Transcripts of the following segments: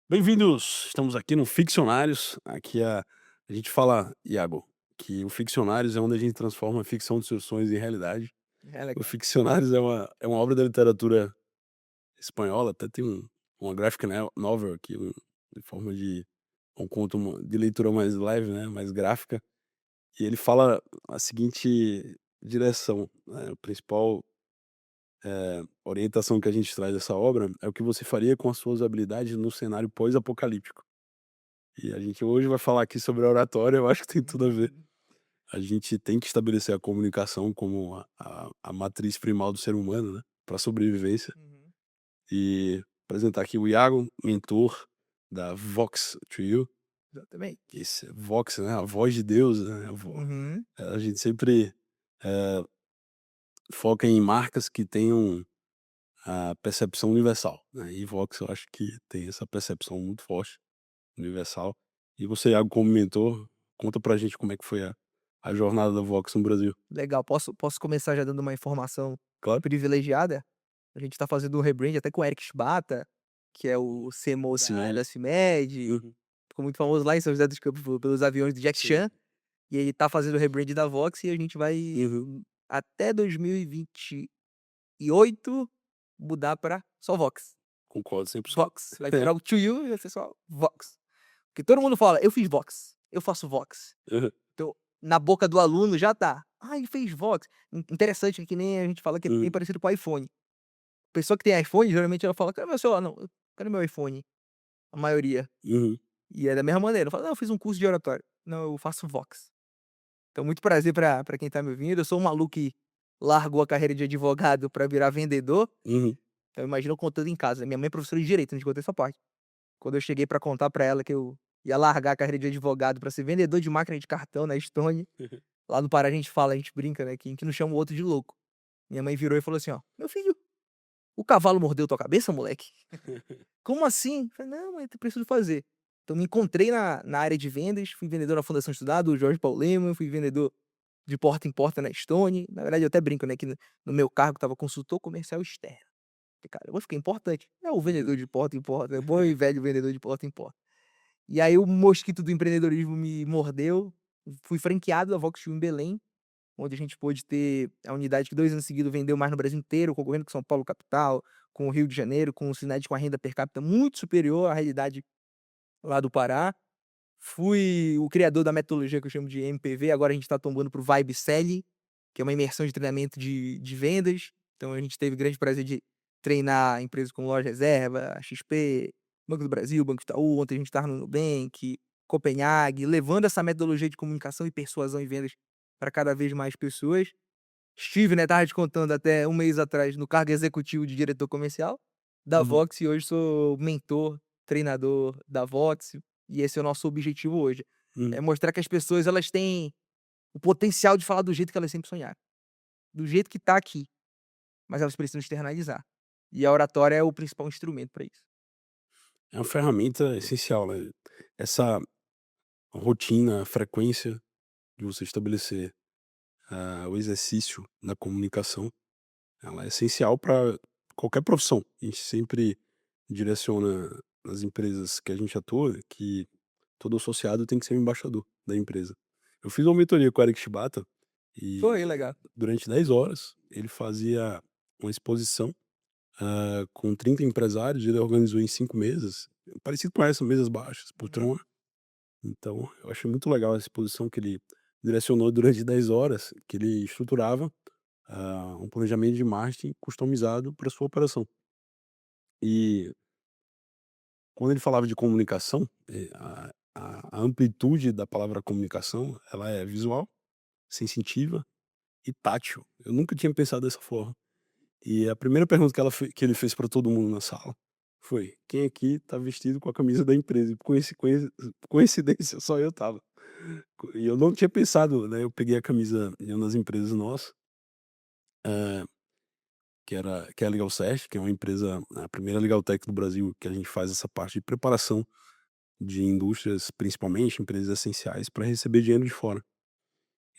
Bem-vindos! Estamos aqui no Ficcionários. Aqui a gente fala, Iago, que o Ficcionários é onde a gente transforma a ficção dos seus sonhos em realidade. É O legal. Ficcionários é uma obra da literatura espanhola, até tem uma graphic novel aqui, em forma de um conto de leitura mais leve, né, mais gráfica, e ele fala a seguinte direção, né, o principal orientação que a gente traz dessa obra é o que você faria com as suas habilidades no cenário pós-apocalíptico. E a gente hoje vai falar aqui sobre a oratória, eu acho que tem tudo a ver. Uhum, A gente tem que estabelecer a comunicação como a matriz primal do ser humano, né, para sobrevivência. uhum. E apresentar aqui o Iago, mentor da Vox to You, Exatamente. que esse Vox, né, a voz de Deus, né, Uhum. a gente sempre, eh, foca em marcas que tenham a percepção universal, né, e Vox eu acho que tem essa percepção muito forte, universal. E você, Iago, como mentor, conta pra gente como é que foi a jornada da Vox no Brasil. Legal. Posso começar já dando uma informação Claro. privilegiada? A gente tá fazendo um rebrand até com o Eric Chibata, que é o CMO da Sim. CIMED, Uhum. ficou muito famoso lá em São José dos Campos pelos aviões do Jack Sim. Chan, e ele tá fazendo o rebrand da Vox e a gente vai, Uhum. até 2028, mudar pra só Vox. Concordo 100%. Vox. Vai tirar o To You e vai ser só Vox. Porque todo mundo fala: "Eu fiz Vox, eu faço Vox". Aham. Então, na boca do aluno já tá: "Ah, ele fez Vox". Interessante que nem a gente fala que é bem Uhum. parecido com o iPhone. Pessoa que tem iPhone, geralmente ela fala: "Cadê meu celular?". "Não, cadê meu iPhone?". A maioria. Uhum. E é da mesma maneira, eu falo: "Não, eu fiz um curso de oratório". "Não, eu faço Vox". Então, muito prazer pra quem tá me ouvindo, eu sou um maluco que largou a carreira de advogado pra virar vendedor, Uhum. então imagina eu contando em casa. Minha mãe é professora de direito, não te contei essa parte. Quando eu cheguei pra contar pra ela que eu ia largar a carreira de advogado pra ser vendedor de máquina de cartão na Estônia. Lá no Pará a gente fala, a gente brinca, né, que a gente não chama o outro de louco. Minha mãe virou e falou assim: "Ó, meu filho, o cavalo mordeu tua cabeça, moleque?". "Como assim?". Eu falei: "Não, mãe, eu preciso fazer". Então me encontrei na área de vendas, fui vendedor na Fundação Estudar, do Jorge Paulo Lemann, fui vendedor de porta em porta na Stone. Na verdade eu até brinco, né, que no meu cargo estava consultor comercial externo. Falei: "Cara, eu vou ficar importante". É o vendedor de porta em porta, é o bom e velho vendedor de porta em porta. E aí o mosquito do empreendedorismo me mordeu, fui franqueado da Voxel em Belém, onde a gente pôde ter a unidade que 2 anos seguidos vendeu mais no Brasil inteiro, concorrendo com São Paulo capital, com o Rio de Janeiro, com cidades com a renda per capita muito superior à realidade lá do Pará. Fui o criador da metodologia que eu chamo de MPV, agora a gente está tombando para o Vibe Selling, que é uma imersão de treinamento de vendas. Então a gente teve o grande prazer de treinar empresas como Loja Reserva, XP, Banco do Brasil, Banco Itaú, ontem a gente estava no Nubank, Copenhague, levando essa metodologia de comunicação e persuasão e vendas para cada vez mais pessoas. Estive, né, estava te contando até um mês atrás no cargo executivo de diretor comercial da Uhum. Vox e hoje sou mentor, treinador da Vox, e esse é o nosso objetivo hoje, é Uhum. mostrar que as pessoas elas têm o potencial de falar do jeito que elas sempre sonharam, do jeito que tá aqui, mas elas precisam externalizar. E a oratória é o principal instrumento para isso. É uma ferramenta essencial, né. Essa rotina, a frequência de você estabelecer, o exercício da comunicação, ela é essencial para qualquer profissão. A gente sempre direciona nas empresas que a gente atua que todo associado tem que ser um embaixador da empresa. Eu fiz uma mentoria com o Eric Chibata e Foi legal. durante 10 horas ele fazia uma exposição, com 30 empresários, ele organizou em 5 mesas, parecido com essa, mesas baixas, Uhum. poltrona. Então, eu achei muito legal a exposição que ele direcionou durante 10 horas, que ele estruturava, um planejamento de marketing customizado para sua operação. E quando ele falava de comunicação, a amplitude da palavra comunicação, ela é visual, sensitiva e tátil. Eu nunca tinha pensado dessa forma. E a primeira pergunta que ele fez para todo mundo na sala foi: "Quem aqui tá vestido com a camisa da empresa?" E coincidência, só eu estava. E eu não tinha pensado, né, eu peguei a camisa em uma das empresas nossas, eh, que é a Legal Certo, que é uma empresa, a primeira Legal Tech do Brasil, que a gente faz essa parte de preparação de indústrias, principalmente empresas essenciais, para receber dinheiro de fora.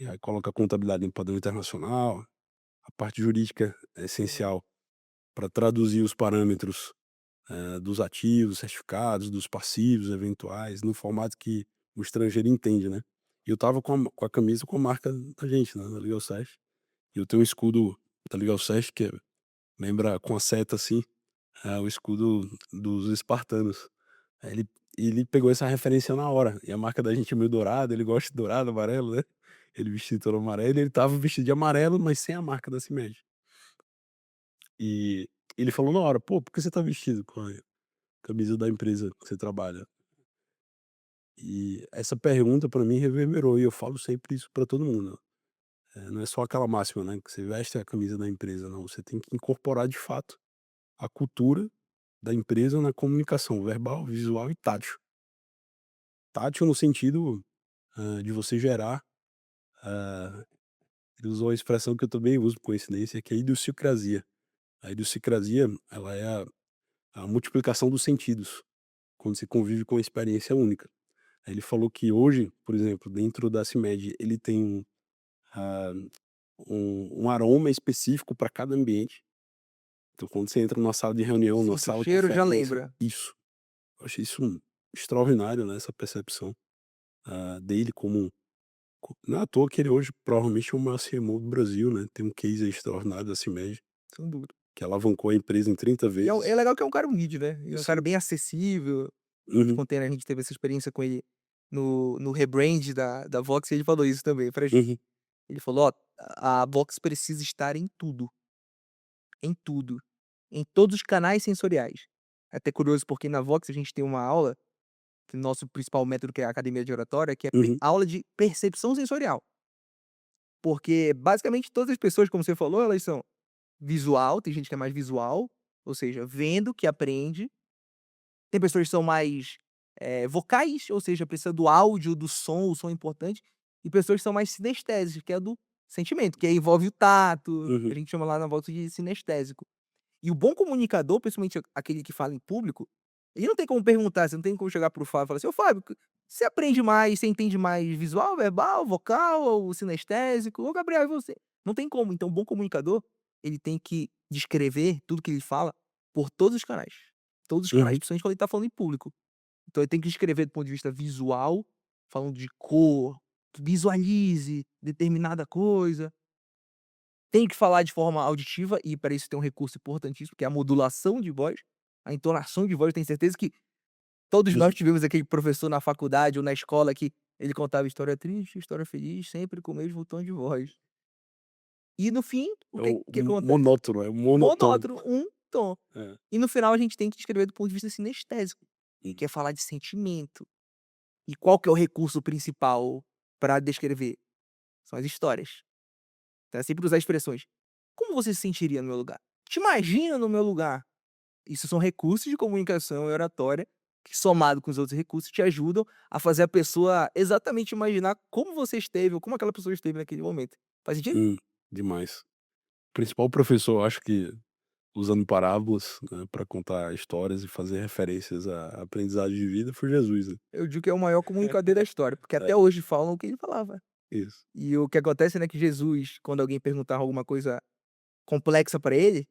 E aí coloca a contabilidade em padrão internacional, a parte jurídica é Uhum. essencial para traduzir os parâmetros, dos ativos, certificados, dos passivos eventuais, no formato que o estrangeiro entende, né. E eu estava com a camisa com a marca da gente, né, da Legal Sesc, e eu tenho um escudo da Legal Sesc que lembra com a seta, assim, o escudo dos espartanos. Aí ele pegou essa referência na hora, e a marca da gente é meio dourada, ele gosta de dourado, amarelo, né, ele vestido todo amarelo, e ele estava vestido de amarelo, mas sem a marca da CIMED. E ele falou na hora: "Pô, por que você tá vestido com a camisa da empresa que você trabalha?" E essa pergunta pra mim reverberou, e eu falo sempre isso pra todo mundo, não é só aquela máxima, né, que você veste a camisa da empresa, não, você tem que incorporar de fato a cultura da empresa na comunicação verbal, visual e tátil. Tátil no sentido, de você gerar, hã, ele usou a expressão que eu também uso com coincidência, que é idiosincrasia. A idiosincrasia, ela é a multiplicação dos sentidos, quando você convive com uma experiência única. Aí ele falou que hoje, por exemplo, dentro da CIMED, ele tem, ah, um aroma específico para cada ambiente. Então quando você entra numa sala de reunião, numa Sinto o sala de cheiro, já conferência, lembra. isso. Eu achei isso extraordinário, né, essa percepção, dele como não é à toa que ele hoje provavelmente é o maior CMO do Brasil, né, tem um case extraordinário da CIMED, Sem dúvida. que alavancou a empresa em 30 E é vezes. legal que é um cara humilde, né, e é um cara Sim. bem acessível. Te Uhum, contei, né, a gente teve essa experiência com ele no rebrand da Vox, e ele falou isso também pra gente. uhum, Ele falou: "Ó, a Vox precisa estar em tudo, em todos os canais sensoriais". É até curioso, porque na Vox a gente tem uma aula, que o nosso principal método, que é a academia de oratória, que é uhum, aula de percepção sensorial. Porque basicamente todas as pessoas, como você falou, elas são visual, tem gente que é mais visual, ou seja, vendo que aprende. Tem pessoas que são mais, vocais, ou seja, precisa do áudio, do som, o som é importante, e pessoas que são mais sinestésicas, que é do sentimento, que aí envolve o tato, a uhum, gente chama lá na volta de sinestésico. E o bom comunicador, principalmente aquele que fala em público, ele não tem como perguntar, você não tem como chegar para o Fábio e falar assim: "Ô Fábio, você aprende mais, você entende mais visual, verbal, vocal ou sinestésico? Ô Gabriel, e você?". Não tem como. Então o bom comunicador, ele tem que descrever tudo que ele fala por todos os canais. Todos os canais, uhum, principalmente quando ele tá falando em público. Então ele tem que escrever do ponto de vista visual, falando de cor, visualize determinada coisa. Tem que falar de forma auditiva e para isso tem um recurso importantíssimo, que é a modulação de voz, a entonação de voz. Eu tenho certeza que todos nós uhum. tivemos aquele professor na faculdade ou na escola que ele contava história triste, história feliz, sempre com o mesmo tom de voz. E no fim, o É que o que acontece? monótono, é o monotônico. Monótono, um tom. É. E no final a gente tem que escrever do ponto de vista sinestésico, Uhum, que é falar de sentimento. E qual que é o recurso principal para descrever? São as histórias. Então é sempre usar expressões. "Como você se sentiria no meu lugar? Te imagina no meu lugar". Isso são recursos de comunicação e oratória que, somado com os outros recursos, te ajudam a fazer a pessoa exatamente imaginar como você esteve ou como aquela pessoa esteve naquele momento. Faz sentido? demais. O principal professor, eu acho que usando parábolas, né, pra contar histórias e fazer referências à aprendizagem de vida foi Jesus, né. Eu digo que é o maior comunicador da história, porque É, até hoje falam o que ele falava. isso. E o que acontece, né, que Jesus, quando alguém perguntava alguma coisa complexa pra ele,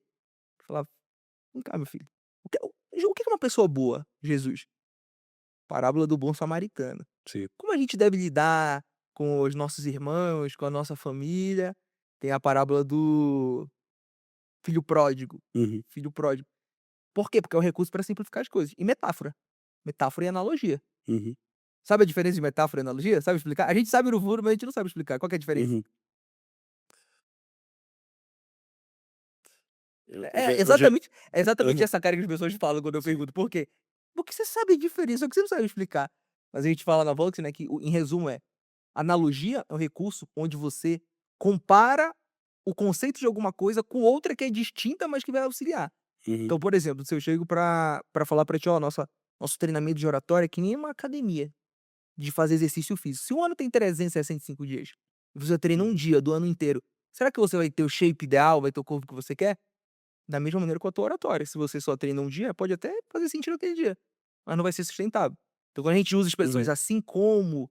falava: "Vem cá, meu filho, o que é uma pessoa boa, Jesus?". Parábola do bom samaritano. Sim. Como a gente deve lidar com os nossos irmãos, com a nossa família. Tem a parábola do filho pródigo. Uhum, Filho pródigo. Por quê? Porque é um recurso para simplificar as coisas. E metáfora. Metáfora e analogia. uhum, Sabe a diferença de metáfora e analogia? Sabe explicar? A gente sabe no furo, mas a gente não sabe explicar. Qual que é a diferença? uhum. Eu já É eu já exatamente, é exatamente aham, essa cara que as pessoas falam quando eu sim. pergunto: "Por quê?". Porque você sabe a diferença, só que você não sabe explicar. Mas a gente fala na Vox, né, que em resumo é: analogia é um recurso onde você compara o conceito de alguma coisa com outra que é distinta, mas que vai auxiliar. Uhum, Então, por exemplo, se eu chego pra falar pra ti: "Ó, nosso treinamento de oratória é que nem uma academia de fazer exercício físico". Se o ano tem 365 dias, e você treina um uhum, dia do ano inteiro, será que você vai ter o shape ideal, vai ter o corpo que você quer? Da mesma maneira com a tua oratória, se você só treina um dia, pode até fazer sentido aquele dia, mas não vai ser sustentável. Então quando a gente usa expressões uhum. assim como,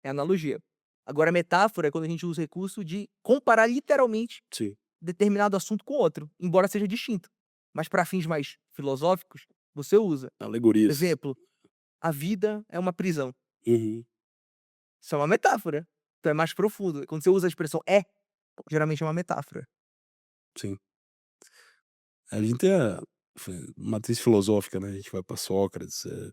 é analogia. Agora metáfora é quando a gente usa o recurso de comparar literalmente Sim. determinado assunto com outro, embora seja distinto. Mas para fins mais filosóficos, você usa. Alegorias. Exemplo, a vida é uma prisão. Uhum, Isso é uma metáfora, então é mais profundo. Quando você usa a expressão "é", geralmente é uma metáfora. sim. A gente tem a matriz filosófica, né, a gente vai para Sócrates, eh,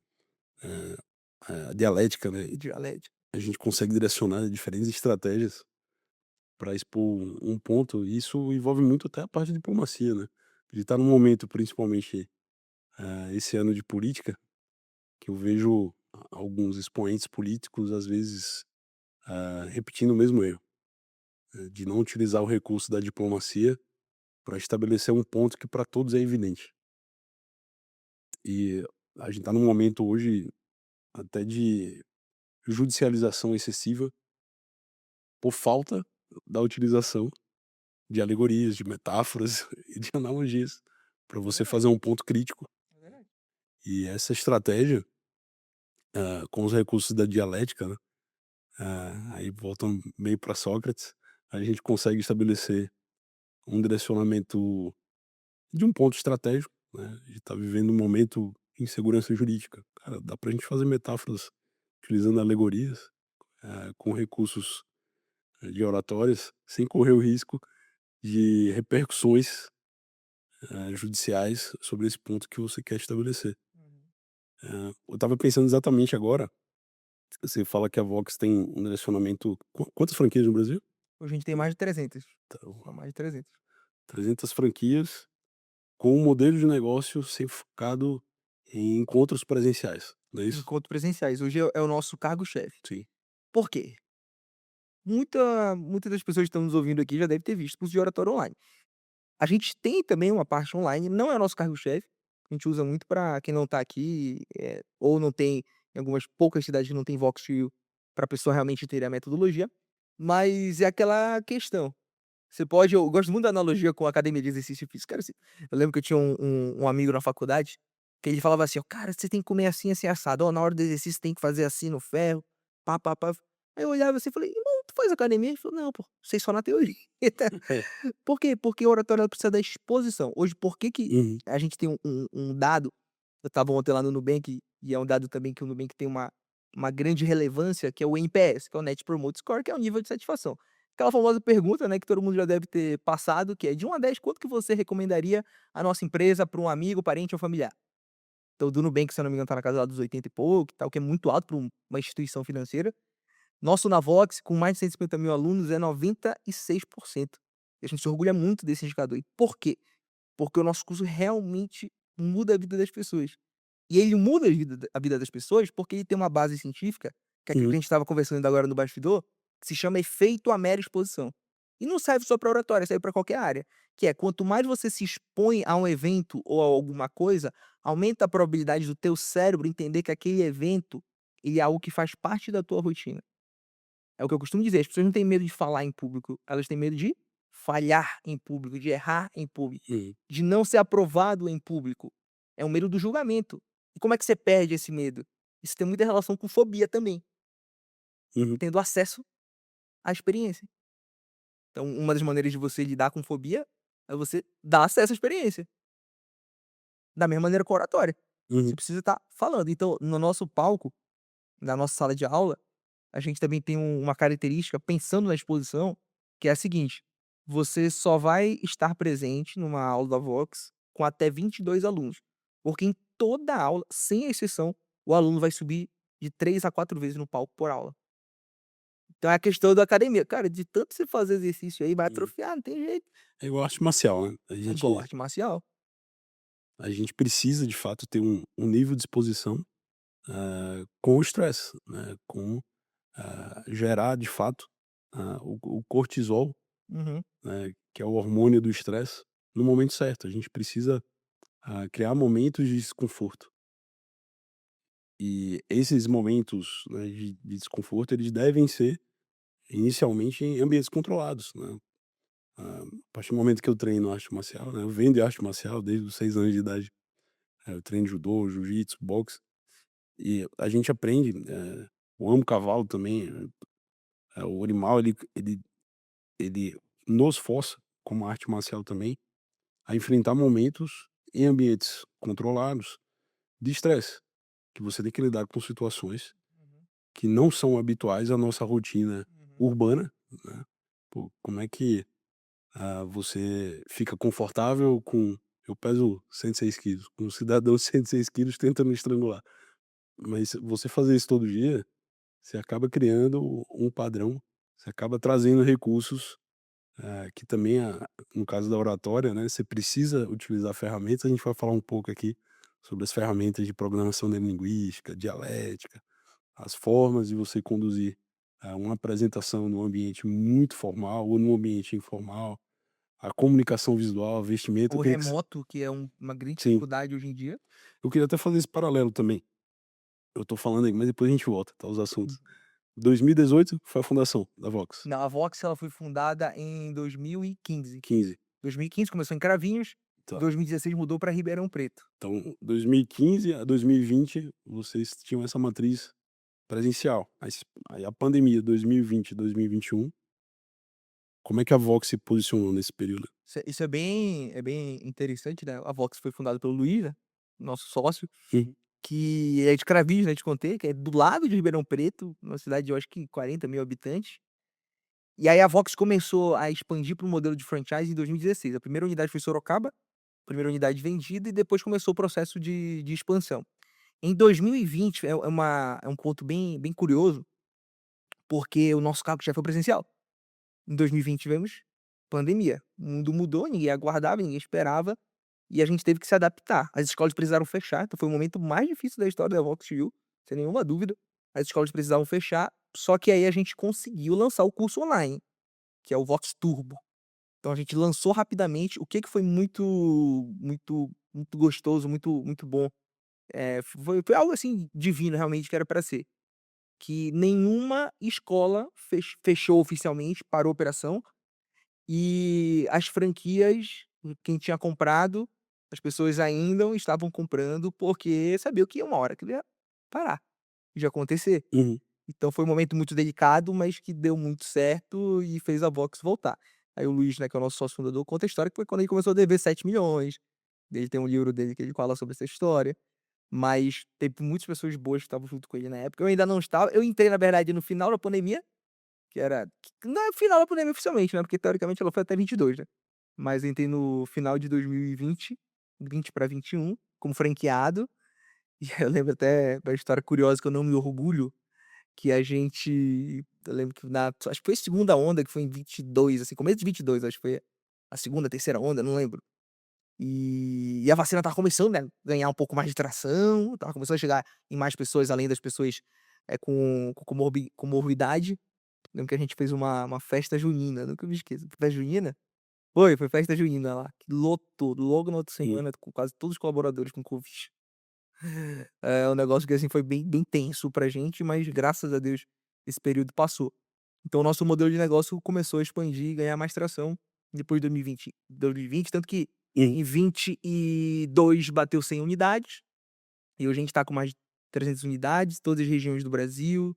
a dialética, né, Dialética. a gente consegue direcionar diferentes estratégias para expor um ponto, e isso envolve muito até a parte de diplomacia, né. A gente tá num momento, principalmente, esse ano de política, que eu vejo alguns expoentes políticos, às vezes, repetindo o mesmo erro, de não utilizar o recurso da diplomacia para estabelecer um ponto que para todos é evidente. E a gente tá num momento hoje até de judicialização excessiva por falta da utilização de alegorias, de metáforas e de analogias para É você verdade, fazer um ponto crítico. é verdade. E essa estratégia, com os recursos da dialética, né, aí voltando meio para Sócrates, a gente consegue estabelecer um direcionamento de um ponto estratégico, né. A gente está vivendo um momento de insegurança jurídica. Cara, dá para a gente fazer metáforas utilizando alegorias, com recursos de oratórias, sem correr o risco de repercussões, judiciais sobre esse ponto que você quer estabelecer. Uhum. Eu estava pensando exatamente agora, você fala que a Vox tem um direcionamento, quantas franquias no Brasil? Hoje a gente tem mais de 300, Então, são mais de 300. 300 franquias com um modelo de negócio sempre focado em encontros presenciais, não é isso? Encontros presenciais, hoje é o nosso cargo-chefe. Sim. Por quê? Muita das pessoas que estão nos ouvindo aqui já deve ter visto curso de oratória online. A gente tem também uma parte online, não é o nosso cargo-chefe, a gente usa muito para quem não tá aqui, ou não tem em algumas poucas cidades que não tem Vox para a pessoa realmente entender a metodologia, mas é aquela questão, você pode eu gosto muito da analogia com a academia de exercício físico, cara, assim, eu lembro que eu tinha um amigo na faculdade, que ele falava assim: "Ó, cara, você tem que comer assim, assim, assado. Ó, na hora do exercício tem que fazer assim no ferro, pá, pá, pá". Aí eu olhava assim e falei: "Irmão, tu faz academia?" Ele falou: "Não, pô, sei só na teoria". É. Por quê? Porque o oratório ela precisa da exposição. Hoje, por que que Uhum, a gente tem um dado, eu estava ontem lá no Nubank, e é um dado também que o Nubank tem uma grande relevância, que é o NPS, que é o Net Promoter Score, que é o nível de satisfação. Aquela famosa pergunta, né, que todo mundo já deve ter passado, que é: de 1 a 10, quanto que você recomendaria a nossa empresa para um amigo, parente ou familiar? Então o do Nubank, se eu não me engano, tá na casa lá dos 80 e pouco e tal, que é muito alto para uma instituição financeira. Nosso na Vox, com mais de 150 mil alunos, é 96%. E a gente se orgulha muito desse indicador. E por quê? Porque o nosso curso realmente muda a vida das pessoas. E ele muda a vida das pessoas, porque ele tem uma base científica, que é aquilo que uhum, a gente estava conversando ainda agora no bastidor, que se chama efeito à mera exposição. E não serve só para oratória, serve para qualquer área, que é quanto mais você se expõe a um evento ou a alguma coisa, aumenta a probabilidade do teu cérebro entender que aquele evento, ele é algo que faz parte da tua rotina. É o que eu costumo dizer, as pessoas não têm medo de falar em público, elas têm medo de falhar em público, de errar em público, uhum, de não ser aprovado em público. É o medo do julgamento. E como é que você perde esse medo? Isso tem muita relação com fobia também, uhum, tendo acesso à experiência. Então, uma das maneiras de você lidar com fobia é você dar acesso à experiência, da mesma maneira com a oratória. Você uhum, precisa estar falando. Então, no nosso palco, na nossa sala de aula, a gente também tem uma característica, pensando na exposição, que é a seguinte: você só vai estar presente numa aula da Vox com até 22 alunos, porque em toda aula, sem exceção, o aluno vai subir de 3 a 4 vezes no palco por aula. Então é a questão da academia. Cara, de tanto você fazer exercício aí, vai uhum. atrofiar, não tem jeito. É igual arte marcial, né, É igual arte marcial. a gente precisa de fato ter um nível de exposição, com o estresse, né, com, gerar de fato, o cortisol, Uhum, né, que é o hormônio do estresse, no momento certo. A gente precisa, criar momentos de desconforto. E esses momentos, né, de desconforto, eles devem ser inicialmente em ambientes controlados, né. A partir do momento que eu treino arte marcial, né, eu venho de arte marcial desde os 6 anos de idade. Eu treino judô, jiu-jitsu, boxe, e a gente aprende, eu amo cavalo também, o animal ele nos força, como arte marcial também, a enfrentar momentos em ambientes controlados, de estresse, que você tem que lidar com situações Uhum, que não são habituais à nossa rotina uhum. urbana, né. Pô, como é que, você fica confortável com eu peso 106 quilos, com um cidadão de 106 quilos tenta me estrangular. Mas você fazer isso todo dia, você acaba criando um padrão, você acaba trazendo recursos, que também no caso da oratória, né, você precisa utilizar ferramentas, a gente vai falar um pouco aqui sobre as ferramentas de programação neurolinguística, dialética, as formas de você conduzir, uma apresentação num ambiente muito formal ou num ambiente informal, a comunicação visual, a vestimenta O tem que ser remoto, que é uma grande sim. dificuldade hoje em dia. Eu queria até fazer esse paralelo também, eu tô falando aí, mas depois a gente volta, tá, os Hum. assuntos. 2018 foi a fundação da Vox, Não, a Vox ela foi fundada em 2015. 15, 2015 começou em Cravinhos, tá. 2016 mudou para Ribeirão Preto. Então 2015 a 2020 vocês tinham essa matriz presencial, aí a pandemia 2020 e 2021, como é que a Vox se posicionou nesse período? Isso é bem interessante, né, a Vox foi fundada pelo Luiz, né, nosso sócio, Uhum, que é de Cravinhos, né, te contei, que é do lado de Ribeirão Preto, uma cidade de eu acho que 40.000 habitantes. E aí a Vox começou a expandir para o modelo de franchise em 2016. A primeira unidade foi Sorocaba, primeira unidade vendida e depois começou o processo de expansão. Em 2020 é um ponto bem curioso, porque o nosso cargo-chefe foi presencial. Em 2020 tivemos pandemia, o mundo mudou, ninguém aguardava, ninguém esperava, e a gente teve que se adaptar. As escolas precisaram fechar, então foi o momento mais difícil da história da Vox sem nenhuma dúvida. As escolas precisavam fechar, só que aí a gente conseguiu lançar o curso online, que é o Vox Turbo. Então a gente lançou rapidamente, o que que foi muito gostoso, muito bom, foi algo, assim, divino realmente que era para ser, que nenhuma escola fechou oficialmente, parou a operação, e as franquias, quem tinha comprado, as pessoas ainda estavam comprando, porque sabiam que uma hora aquilo ia parar de acontecer. uhum, Então foi um momento muito delicado, mas que deu muito certo e fez a Vox voltar. Aí o Luiz, né, que é o nosso sócio fundador, conta a história que foi quando ele começou a dever 7 milhões. Ele tem um livro dele que ele fala sobre essa história, mas teve muitas pessoas boas que estavam junto com ele na época. Eu ainda não estava, eu entrei na verdade no final da pandemia, que não é o final da pandemia oficialmente, né, porque teoricamente ela foi até 22, né. Mas eu entrei no final de 2020, 20 para 21, como franqueado, e eu lembro até da história curiosa que eu não me orgulho, que a gente eu lembro que acho que foi a segunda onda, que foi em 22, assim, começo de 22, acho que foi a segunda, terceira onda, não lembro. E a vacina estava começando, né, ganhar um pouco mais de tração, estava começando a chegar em mais pessoas, além das pessoas, com comorbidade. Lembro que a gente fez uma festa junina, nunca me esqueço. Festa junina? Foi festa junina lá, que lotou, logo na outra uhum, semana, com quase todos os colaboradores com covid. É um negócio que, assim, foi bem tenso pra gente, mas graças a Deus esse período passou. Então o nosso modelo de negócio começou a expandir e ganhar mais tração depois de 2020, tanto que uhum. em 22 bateu 100 unidades, e hoje a gente tá com mais de 300 unidades, todas as regiões do Brasil,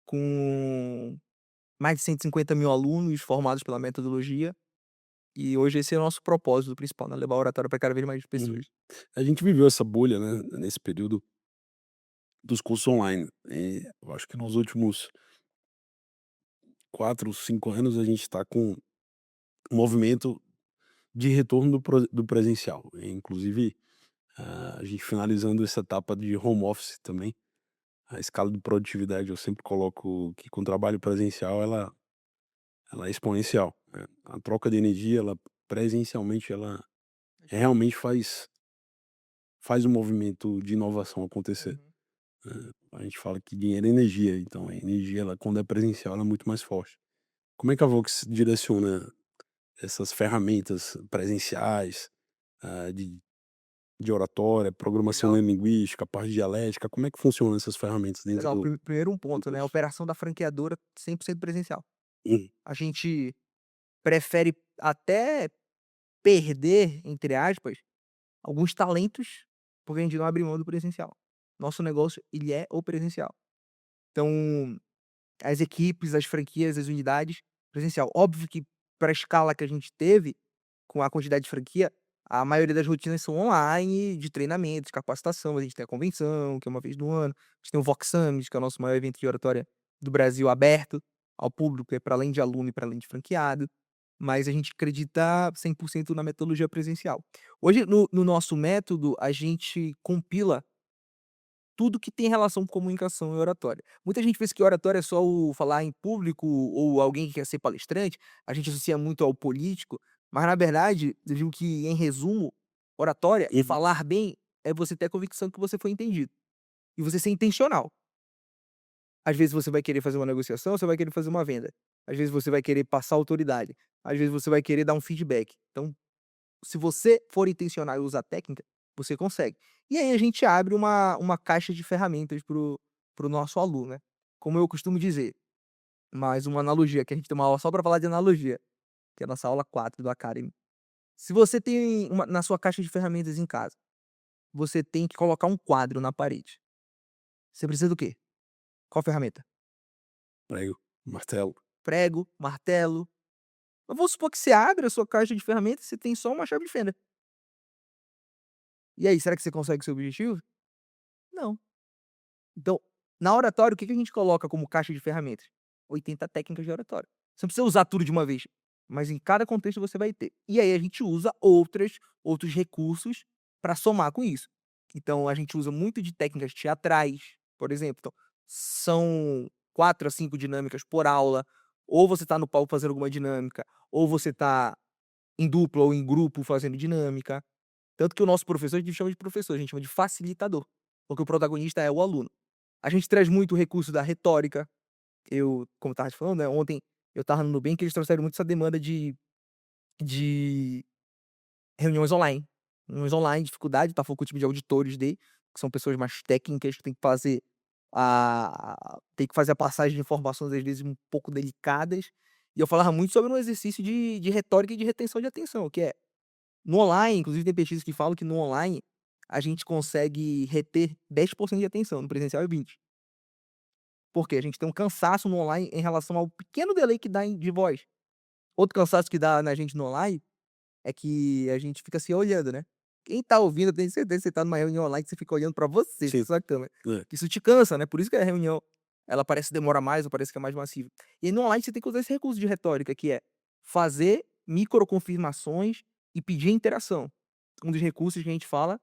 com mais de 150.000 alunos formados pela metodologia, e hoje esse é o nosso propósito principal, né, levar a oratória para cada vez mais Uhum. pessoas. A gente viveu essa bolha, né, nesse período dos cursos online. Eu acho que nos últimos 4, 5 anos a gente está com um movimento de retorno do presencial. Inclusive, a gente finalizando essa etapa de home office também, a escala de produtividade eu sempre coloco que com o trabalho presencial ela é exponencial, né. A troca de energia, ela presencialmente, ela realmente faz o movimento de inovação acontecer. Uhum. A gente fala que dinheiro é energia, então a energia, ela, quando é presencial, ela é muito mais forte. Como é que a Vox direciona essas ferramentas presenciais, de oratória, programação Legal, neurolinguística, parte dialética, como é que funcionam essas ferramentas dentro legal. do Primeiro um do ponto, né, a curso? operação da franqueadora 100% presencial. Uhum, A gente prefere até perder, entre aspas, alguns talentos, porque a gente não abre mão do presencial. Nosso negócio, ele é o presencial. Então, as equipes, as franquias, as unidades, presencial. Óbvio que para a escala que a gente teve, com a quantidade de franquia, A maioria das rotinas são online, de treinamento, de capacitação. A gente tem a convenção, que é uma vez no ano. A gente tem o Vox Summit, que é o nosso maior evento de oratória do Brasil, aberto ao público, é para além de aluno e para além de franqueado. Mas a gente acredita 100% na metodologia presencial. Hoje, no nosso método, a gente compila tudo que tem relação com comunicação e oratória. Muita gente pensa que oratória é só o falar em público ou alguém que quer ser palestrante, a gente associa muito ao político, mas na verdade, eu digo que em resumo, oratória, Uhum. falar bem, é você ter a convicção que você foi entendido, e você ser intencional. Às vezes você vai querer fazer uma negociação, você vai querer fazer uma venda. Às vezes você vai querer passar autoridade, às vezes você vai querer dar um feedback. Então se você for intencional e usar técnica, você consegue. E aí a gente abre uma caixa de ferramentas para o nosso aluno, né. Como eu costumo dizer, mais uma analogia, que a gente tem uma aula só para falar de analogia, que é a nossa aula 4 do Academy. Se você tem na sua caixa de ferramentas em casa, você tem que colocar um quadro na parede. Você precisa do quê? Qual ferramenta? Prego, martelo. Prego, martelo. Mas vamos supor que você abre a sua caixa de ferramentas e você tem só uma chave de fenda. E aí, será que você consegue o seu objetivo? Não. Então, na oratória, o que que a gente coloca como caixa de ferramentas? 80 técnicas de oratória. Você não precisa usar tudo de uma vez, mas em cada contexto você vai ter. E aí a gente usa outros recursos para somar com isso. Então a gente usa muito de técnicas teatrais, por exemplo. Então, são 4 a 5 dinâmicas por aula, ou você está no palco fazendo alguma dinâmica, ou você está em dupla ou em grupo fazendo dinâmica. Tanto que o nosso professor, a gente chama de professor, a gente chama de facilitador, porque o protagonista é o aluno. A gente traz muito o recurso da retórica. Eu, como eu estava te falando, né, ontem eu estava no Nubank, eles trouxeram muito essa demanda de reuniões online. Reuniões online, dificuldade, tá falando com o time de auditores dele, que são pessoas mais técnicas, que tem que fazer a passagem de informações, às vezes, um pouco delicadas. E eu falava muito sobre um exercício de retórica e de retenção de atenção, que é no online, inclusive tem pesquisas que falam que no online a gente consegue reter 10% de atenção, no presencial é 20. Porque a gente tem um cansaço no online em relação ao pequeno delay que dá de voz. Outro cansaço que dá na gente no online é que a gente fica se olhando, né. Quem tá ouvindo, eu tenho certeza que você tá numa reunião online que você fica olhando pra você, pra Sim, sua câmera. é. Isso te cansa, né, por isso que a reunião, ela parece que demora mais ou parece que é mais massiva. E aí no online você tem que usar esse recurso de retórica que é fazer microconfirmações e pedir interação. Um dos recursos que a gente fala,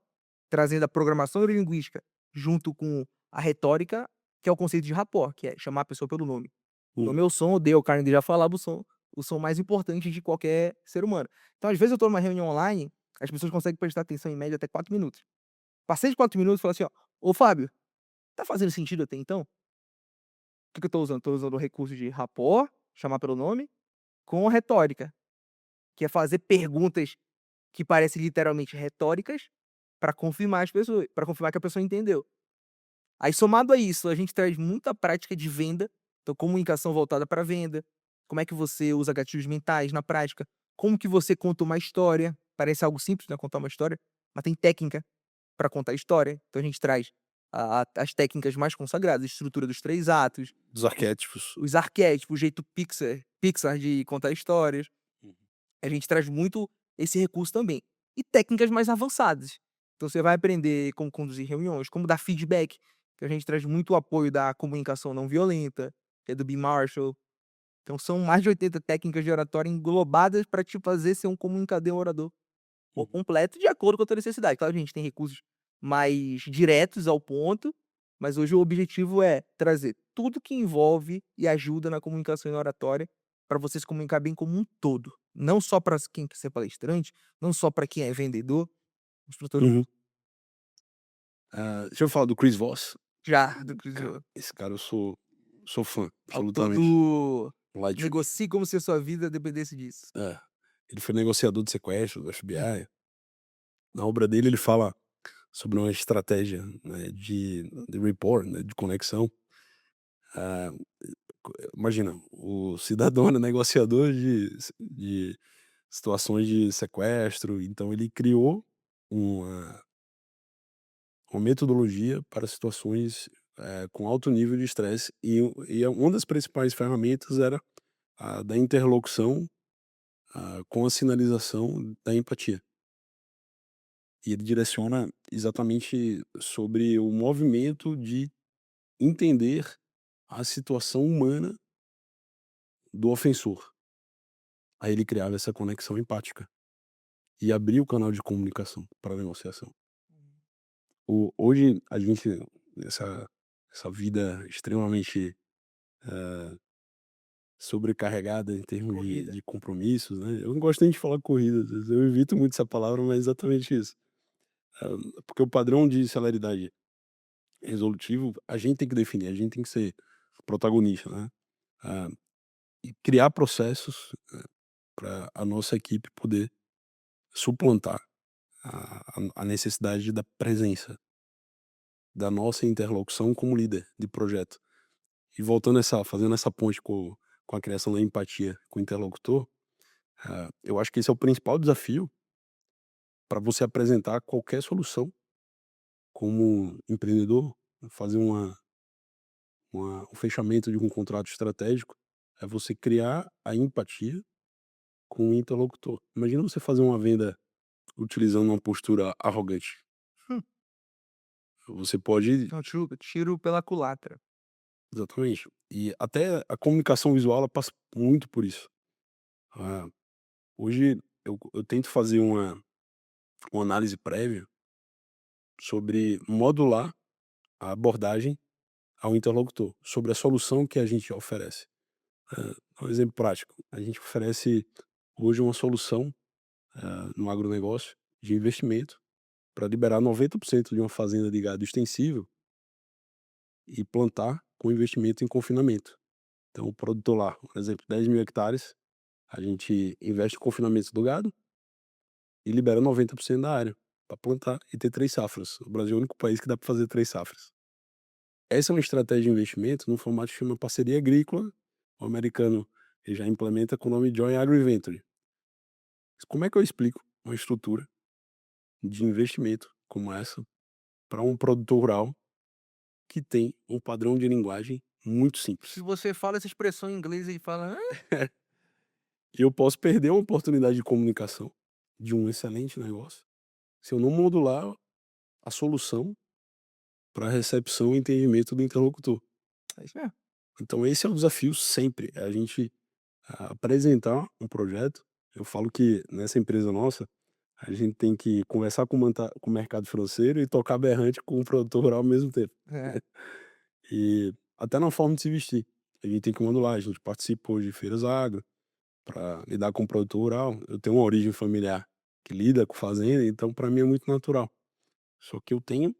trazendo a programação neurolinguística junto com a retórica, que é o conceito de rapport, que é chamar a pessoa pelo nome. No Hum, meu som, o Dale Carnegie já falava o som mais importante de qualquer ser humano. Então, às vezes, eu tô numa reunião online, as pessoas conseguem prestar atenção em média até 4 minutos. Passei de 4 minutos, falo assim: "Ó, ô Fábio, tá fazendo sentido até então?" O que que eu tô usando? Tô usando o recurso de rapport, chamar pelo nome, com retórica, que é fazer perguntas que parecem literalmente retóricas para confirmar as pessoas, para confirmar que a pessoa entendeu. Aí somado a isso, a gente traz muita prática de venda, então comunicação voltada para venda, como é que você usa gatilhos mentais na prática, como que você conta uma história, parece algo simples, né, contar uma história, mas tem técnica para contar história, então a gente traz as técnicas mais consagradas, a estrutura dos 3 atos, dos arquétipos. os arquétipos, o jeito Pixar de contar histórias, Uhum. a gente traz muito esse recurso também. E técnicas mais avançadas. Então você vai aprender como conduzir reuniões, como dar feedback, que a gente traz muito o apoio da comunicação não violenta, que é do B. Marshall. Então são mais de 80 técnicas de oratória englobadas para te fazer ser um comunicador, um orador por Uhum. completo, de acordo com a tua necessidade. Claro que a gente tem recursos mais diretos ao ponto, mas hoje o objetivo é trazer tudo que envolve e ajuda na comunicação e na oratória, para você se comunicar bem como um todo. Não só para quem quer ser palestrante, não só para quem é vendedor, mas pra todo Uhum. mundo. Deixa eu falar do Chris Voss. Já, do Cara, Cruzeiro. esse cara eu sou fã, Autor absolutamente. do Light Negocie como se a sua vida dependesse disso. é, ele foi negociador de sequestro do FBI. Na obra dele ele fala sobre uma estratégia, né, de rapport, né, de conexão. Ah, imagina, o cidadão era negociador de situações de sequestro, então ele criou uma uma metodologia para situações, com alto nível de estresse e uma das principais ferramentas era a da interlocução, com a sinalização da empatia. e ele direciona exatamente sobre o movimento de entender a situação humana do ofensor. Aí ele criava essa conexão empática e abria o canal de comunicação para a negociação. Hoje a gente, essa vida extremamente, eh, sobrecarregada em termos de Corrida. de compromissos, né, eu não gosto nem de falar corrida, às vezes eu evito muito essa palavra, mas é exatamente isso. Porque o padrão de celeridade resolutivo, a gente tem que definir, a gente tem que ser protagonista, né. Ah, e criar processos para a nossa equipe poder suplantar a necessidade da presença, da nossa interlocução como líder de projeto. E voltando fazendo essa ponte com a criação da empatia com o interlocutor, eu acho que esse é o principal desafio para você apresentar qualquer solução como empreendedor, fazer um fechamento de um contrato estratégico, é você criar a empatia com o interlocutor. Imagina você fazer uma venda utilizando uma postura arrogante. Hum, Você pode então tiro pela culatra. exatamente. E até a comunicação visual, ela passa muito por isso. Ah, hoje eu tento fazer uma análise prévia sobre modular a abordagem ao interlocutor, sobre a solução que a gente oferece. Um exemplo prático, a gente oferece hoje uma solução, no agronegócio, de investimento para liberar 90% de uma fazenda de gado extensível e plantar com investimento em confinamento. Então o produtor lá, por exemplo, 10.000 hectares, a gente investe em confinamento do gado e libera 90% da área para plantar e ter 3 safras. O Brasil é o único país que dá para fazer 3 safras. Essa é uma estratégia de investimento no formato que chama parceria agrícola. O americano ele já implementa com o nome Joint Agri-Venture. Como é que eu explico uma estrutura de investimento como essa para um produtor rural que tem um padrão de linguagem muito Se simples? você fala essa expressão em inglês, ele fala: "Hã?". E eu posso perder uma oportunidade de comunicação de um excelente negócio se eu não modular a solução para recepção e entendimento do interlocutor. É isso mesmo. Então esse é o desafio sempre, é a gente apresentar um projeto. Eu falo que nessa empresa nossa, a gente tem que conversar com o mercado financeiro e tocar berrante com o produtor rural ao mesmo tempo. É. E até na forma de se vestir. A gente tem que modular, a gente participa hoje de feiras agro para lidar com o produtor rural. Eu tenho uma origem familiar que lida com fazenda, então para mim é muito natural. Só que eu tenho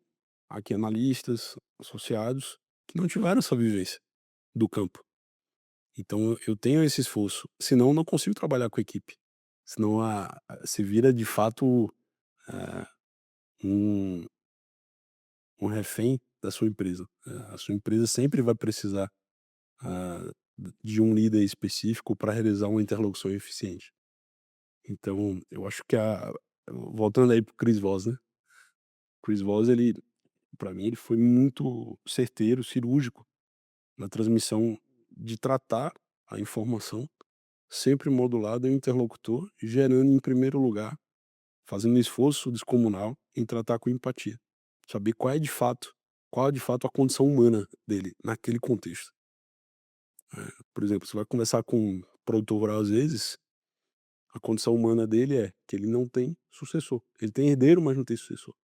aqui analistas, associados, que não tiveram essa vivência do campo. Então eu tenho esse esforço, senão eu não consigo trabalhar com equipe. Senão se vira de fato, eh, um refém da sua empresa. A sua empresa sempre vai precisar, ah, de um líder específico para realizar uma interlocução eficiente. Então eu acho que voltando aí para o Chris Voss, né, Chris Voss ele, para mim, ele foi muito certeiro, cirúrgico na transmissão de tratar a informação sempre modulado em interlocutor, gerando em primeiro lugar, fazendo um esforço descomunal em tratar com empatia. Saber qual é de fato a condição humana dele naquele contexto. Por exemplo, você vai conversar com um produtor rural às vezes, a condição humana dele é que ele não tem sucessor. Ele tem herdeiro, mas não tem sucessor.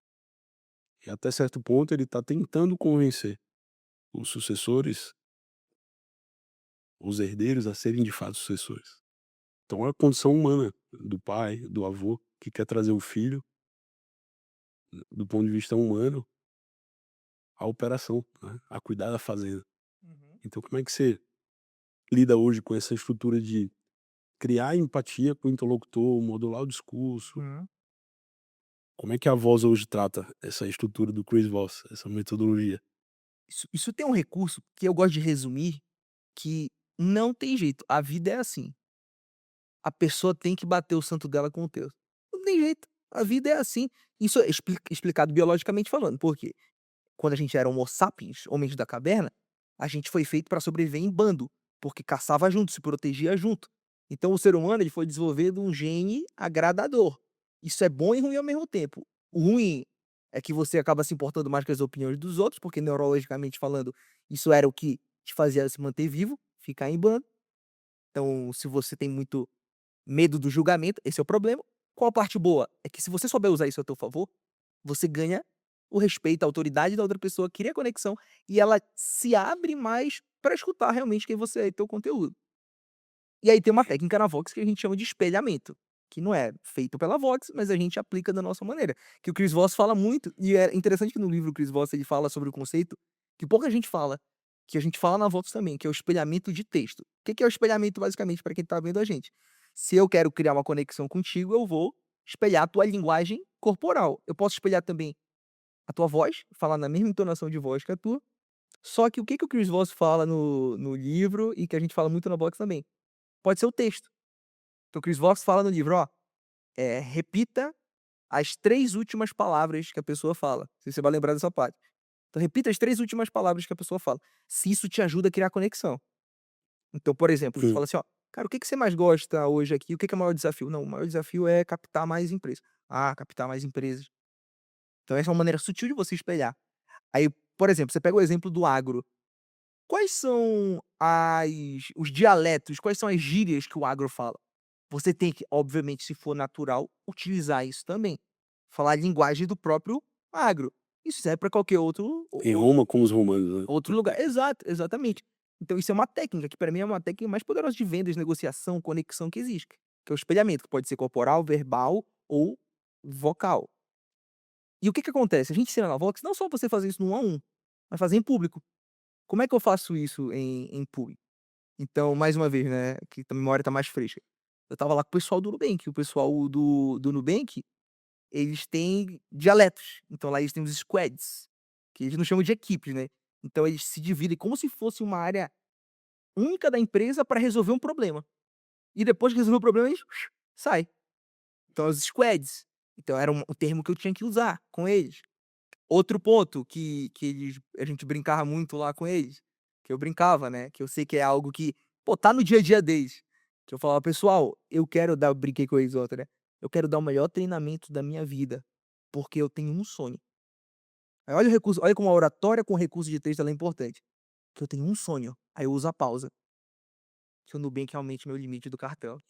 E até certo ponto ele está tentando convencer os sucessores, os herdeiros a serem de fato sucessores. Então é a condição humana do pai, do avô, que quer trazer o filho, do ponto de vista humano, à operação, né, a cuidar da fazenda. Uhum, Então como é que você lida hoje com essa estrutura de criar empatia com o interlocutor, modular o discurso? uhum. Como é que a Voz hoje trata essa estrutura do Chris Voss, essa metodologia? Isso tem um recurso que eu gosto de resumir, que não tem jeito, a vida é assim, a pessoa tem que bater o santo dela com o teu. Não tem jeito, a vida é assim. Isso é explicado biologicamente falando, por quê? Quando a gente era homo sapiens, homens da caverna, a gente foi feito para sobreviver em bando, porque caçava junto, se protegia junto. Então o ser humano ele foi desenvolvendo um gene agradador. Isso é bom e ruim ao mesmo tempo. O ruim é que você acaba se importando mais com as opiniões dos outros, porque neurologicamente falando, isso era o que te fazia se manter vivo, ficar em bando. Então, se você tem muito medo do julgamento, esse é o problema. Qual a parte boa? É que se você souber usar isso a teu favor, você ganha o respeito, a autoridade da outra pessoa, cria conexão e ela se abre mais para escutar realmente quem você é e teu conteúdo. E aí tem uma técnica na Vox que a gente chama de espelhamento, que não é feito pela Vox, mas a gente aplica da nossa maneira, que o Chris Voss fala muito, e é interessante que no livro o Chris Voss ele fala sobre o conceito que pouca gente fala, que a gente fala na Vox também, que é o espelhamento de texto. O que que é o espelhamento basicamente para quem tá vendo a gente? Se eu quero criar uma conexão contigo, eu vou espelhar a tua linguagem corporal. Eu posso espelhar também a tua voz, falar na mesma entonação de voz que a tua, só que o que que o Chris Voss fala no livro e que a gente fala muito na Vox também? Pode ser o texto. Então, o Chris Voss fala no livro, ó, repita as 3 últimas palavras que a pessoa fala. Não sei se você vai lembrar dessa parte. Então, repita as 3 últimas palavras que a pessoa fala, se isso te ajuda a criar conexão. Então, por exemplo, você Hum, fala assim, ó: "Cara, o que que você mais gosta hoje aqui? O que que é o maior desafio?". "Não, o maior desafio é captar mais empresas". "Ah, captar mais empresas". Então essa é uma maneira sutil de você espelhar. Aí, por exemplo, você pega o exemplo do agro. Quais são as os dialetos, quais são as gírias que o agro fala? Você tem que, obviamente, se for natural, utilizar isso também. Falar a linguagem do próprio agro. Isso serve para qualquer outro em Roma como os romanos, né. outro lugar. Exato, exatamente. Então isso é uma técnica que para mim é uma técnica mais poderosa de vendas, negociação, conexão que existe, que é o espelhamento, que pode ser corporal, verbal ou vocal. E o que que acontece? A gente ensina na Vox não só você fazer isso no 1 a 1, mas fazer em público. Como é que eu faço isso em público? Então, mais uma vez, né, que a memória tá mais fresca. Eu estava lá com o pessoal do Nubank, o pessoal do Nubank, eles têm dialetos, então lá eles têm os squads, que eles não chamam de equipes, né. Então eles se dividem como se fosse uma área única da empresa para resolver um problema. E depois que resolver o problema eles sai. Então os squads. Então era um termo que eu tinha que usar com eles. Outro ponto que eles a gente brincava muito lá com eles, que eu brincava, né, que eu sei que é algo que, pô, tá no dia a dia deles, que eu falava: "Pessoal, eu brinquei com eles ontem, né, eu quero dar o melhor treinamento da minha vida, porque eu tenho um sonho". Aí olha o recurso, olha como a oratória com recurso de texto ela é importante, que eu tenho um sonho, aí eu uso a pausa, que o Nubank aumente meu limite do cartão.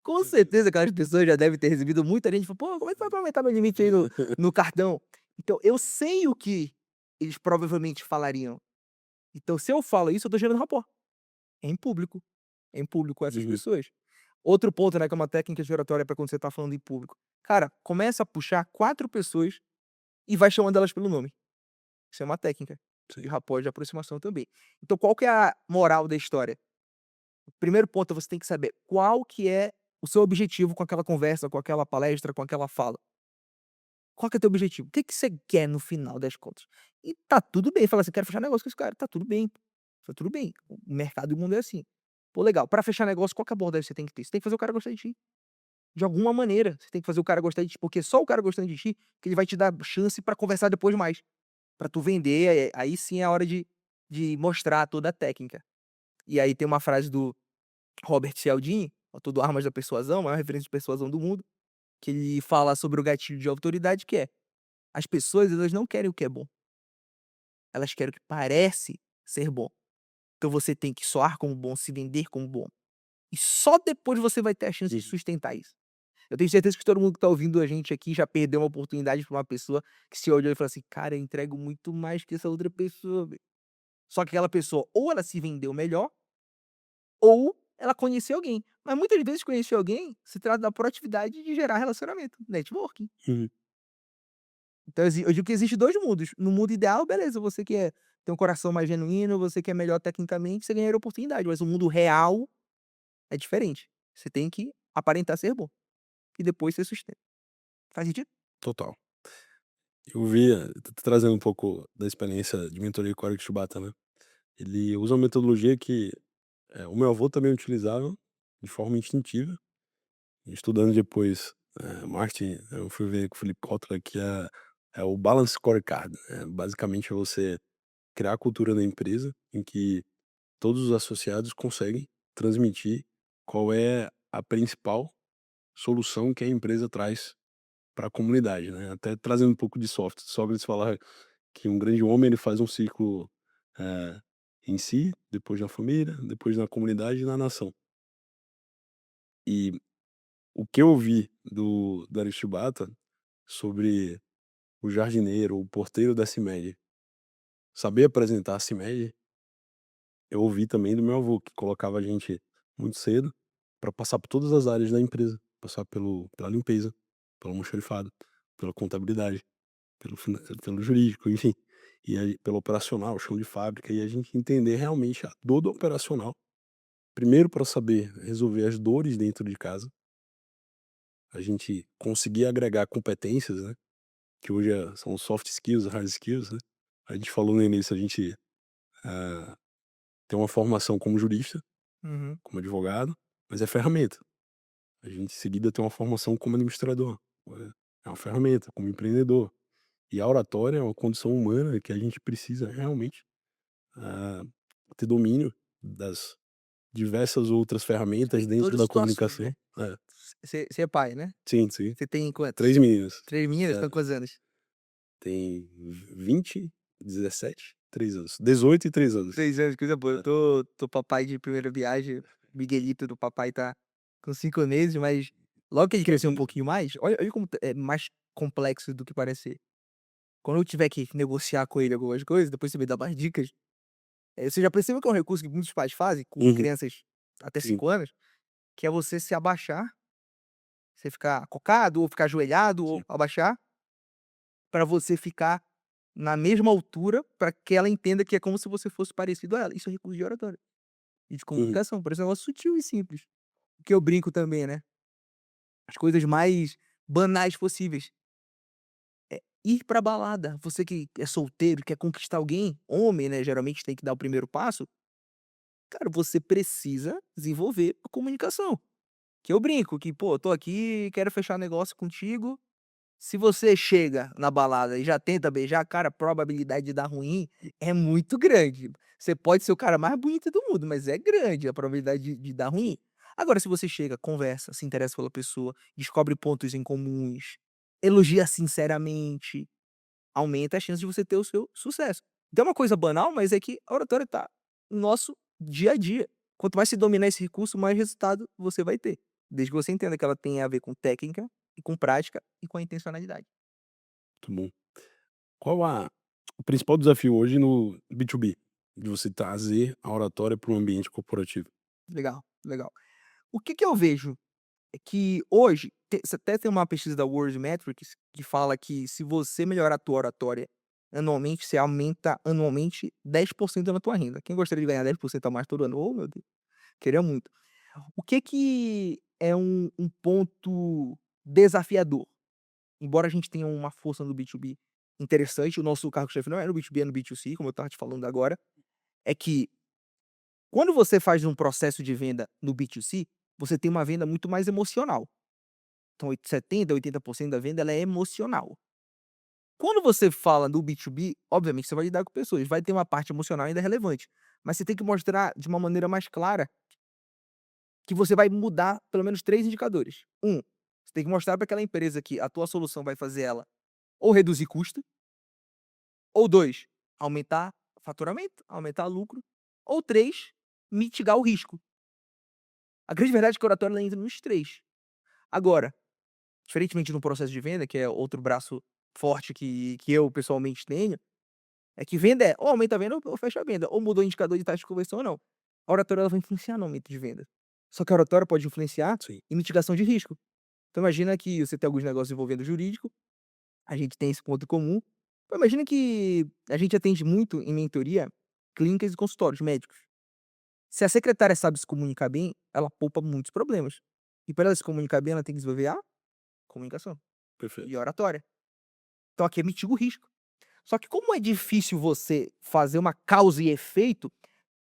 Com certeza aquelas pessoas já devem ter recebido muita gente falou: "Pô, como é que vai pra aumentar meu limite aí no cartão?". Então eu sei o que eles provavelmente falariam. Então se eu falo isso, eu tô gerando rapport, em público com essas Uhum. pessoas. Outro ponto, né, que é uma técnica giratória pra quando você tá falando em público. Cara, começa a puxar 4 pessoas e vai chamando elas pelo nome. Isso é uma técnica de Sim. rapport, de aproximação também. Então qual que é a moral da história? O primeiro ponto, você tem que saber qual que é o seu objetivo com aquela conversa, com aquela palestra, com aquela fala. Qual que é o teu objetivo? O que que você quer no final das contas? E tá tudo bem falar assim: "Quero fechar negócio com esse cara", tá tudo bem, tá tudo bem. O mercado e o mundo é assim. Pô, legal, pra fechar negócio, qual que é a abordagem que você tem que ter? Você tem que fazer o cara gostar de ti. De alguma maneira, você tem que fazer o cara gostar de ti, porque só o cara gostando de ti, que ele vai te dar chance pra conversar depois mais. Pra tu vender, aí sim é a hora de mostrar toda a técnica. E aí tem uma frase do Robert Cialdini, autor do Armas da Persuasão, a maior referência de persuasão do mundo, que ele fala sobre o gatilho de autoridade, que é: as pessoas elas não querem o que é bom, elas querem o que parece ser bom. Então você tem que soar como bom, se vender como bom. E só depois você vai ter a chance de Uhum. sustentar isso. Eu tenho certeza que todo mundo que tá ouvindo a gente aqui já perdeu uma oportunidade pra uma pessoa que se olhou e falou assim: "Cara, eu entrego muito mais que essa outra pessoa, velho". Só que aquela pessoa ou ela se vendeu melhor, ou ela conheceu alguém. Mas muitas vezes conhecer alguém se trata da proatividade de gerar relacionamento, networking. Uhum. Então eu digo que existe 2 mundos. No mundo ideal, beleza, você quer ter um coração mais genuíno, você quer melhor tecnicamente, você ganharia oportunidade, mas o mundo real é diferente. Você tem que aparentar ser bom, e depois você sustenta. Faz sentido? Total. Eu vi, trazendo um pouco da experiência de mentoria com o Eric Chubata, né, ele usa uma metodologia que, o meu avô também utilizava de forma instintiva, estudando depois, marketing, eu fui ver com o Philip Kotler que é o Balance Scorecard, basicamente é você criar a cultura da empresa em que todos os associados conseguem transmitir qual é a principal solução que a empresa traz a comunidade, né, até trazendo um pouco de Sócrates falava que um grande homem ele faz um círculo, eh, em si, depois na família, depois na comunidade e na nação. E o que eu vi do Aristibata sobre o jardineiro, o porteiro da CIMED, saber apresentar a CIMED, eu ouvi também do meu avô, que colocava a gente muito cedo para passar por todas as áreas da empresa, passar pela limpeza, pelo almoxarifado, pela contabilidade, pelo jurídico, enfim, e aí pelo operacional, chão de fábrica, e a gente entender realmente a dor do operacional, primeiro para saber resolver as dores dentro de casa, a gente conseguir agregar competências, né, que hoje são soft skills, hard skills, né. A gente falou no início, a gente, ah, tem uma formação como jurista, Uhum. como advogado, mas é ferramenta. A gente em seguida tem uma formação como administrador, é uma ferramenta, como empreendedor. E a oratória é uma condição humana que a gente precisa realmente, ah, ter domínio das diversas outras ferramentas Em dentro todas as da situações, comunicação. né. É, Você é pai, né? sim, sim. Você tem quantos? 3 meninas. 3 meninas? É, Estão com quantos anos? tem 20, 17, 3 anos. 18 e 3 anos. 3 anos, coisa boa. Eu É. tô papai de primeira viagem, Miguelito do papai tá com 5 meses, mas logo que ele crescer um pouquinho mais, olha como é mais complexo do que parece ser. Quando eu tiver que negociar com ele algumas coisas, depois você me dá mais dicas, você já percebeu que é um recurso que muitos pais fazem com Uhum, crianças até sim. 5 anos, que é você se abaixar, você ficar cocado ou ficar ajoelhado Sim. ou abaixar, pra você ficar na mesma altura, pra que ela entenda que é como se você fosse parecido a ela. Isso é recurso de oratória e de Uhum, comunicação, parece um negócio sutil e simples. O que eu brinco também, né, as coisas mais banais possíveis. Ir pra balada, você que é solteiro, quer conquistar alguém, homem, né, geralmente tem que dar o primeiro passo, cara, você precisa desenvolver a comunicação. Que eu brinco que: "Pô, tô aqui, quero fechar negócio contigo". Se você chega na balada e já tenta beijar, cara, a probabilidade de dar ruim é muito grande. Você pode ser o cara mais bonito do mundo, mas é grande a probabilidade de dar sim. ruim. Agora, se você chega, conversa, se interessa pela pessoa, descobre pontos em comuns, elogia sinceramente, aumenta a chance de você ter o seu sucesso. Então é uma coisa banal, mas é que a oratória tá no nosso dia a dia. Quanto mais se dominar esse recurso, mais resultado você vai ter. Desde que você entenda que ela tem a ver com técnica, e com prática e com a intencionalidade. Muito bom. Qual o principal desafio hoje no B2B, de você trazer a oratória para o ambiente corporativo? Legal, legal. O que que eu vejo é que hoje, até tem uma pesquisa da World Metrics que fala que se você melhorar a tua oratória anualmente, você aumenta anualmente 10% na tua renda. Quem gostaria de ganhar 10% a mais todo ano? Oh, meu Deus, queria muito. O que que é um ponto desafiador? Embora a gente tenha uma força no B2B interessante, o nosso cargo-chefe não é no B2B, é no B2C, como eu estava te falando agora, é que quando você faz um processo de venda no B2C, você tem uma venda muito mais emocional. Então 70, 80% da venda ela é emocional. Quando você fala no B2B, obviamente você vai lidar com pessoas, vai ter uma parte emocional ainda relevante, mas você tem que mostrar de uma maneira mais clara que você vai mudar pelo menos 3 indicadores. Você tem que mostrar para aquela empresa que a tua solução vai fazer ela ou reduzir custo, ou 2, aumentar faturamento, aumentar lucro, ou 3, mitigar o risco. A grande verdade é que a oratória ela entra nos 3. Agora, diferentemente no processo de venda, que é outro braço forte que eu pessoalmente tenho, é que venda é ou aumenta a venda ou fecha a venda, ou mudou o indicador de taxa de conversão ou não. A oratória ela vai influenciar no aumento de venda. Só que a oratória pode influenciar Sim. em mitigação de risco. Então imagina que você tem alguns negócios envolvendo jurídico, a gente tem esse ponto em comum. Pô, imagina que a gente atende muito em mentoria clínicas e consultórios médicos. Se a secretária sabe se comunicar bem, ela poupa muitos problemas. E para ela se comunicar bem, ela tem que desenvolver a comunicação e Perfeito. a oratória. Então aqui mitiga o risco. Só que como é difícil você fazer uma causa e efeito,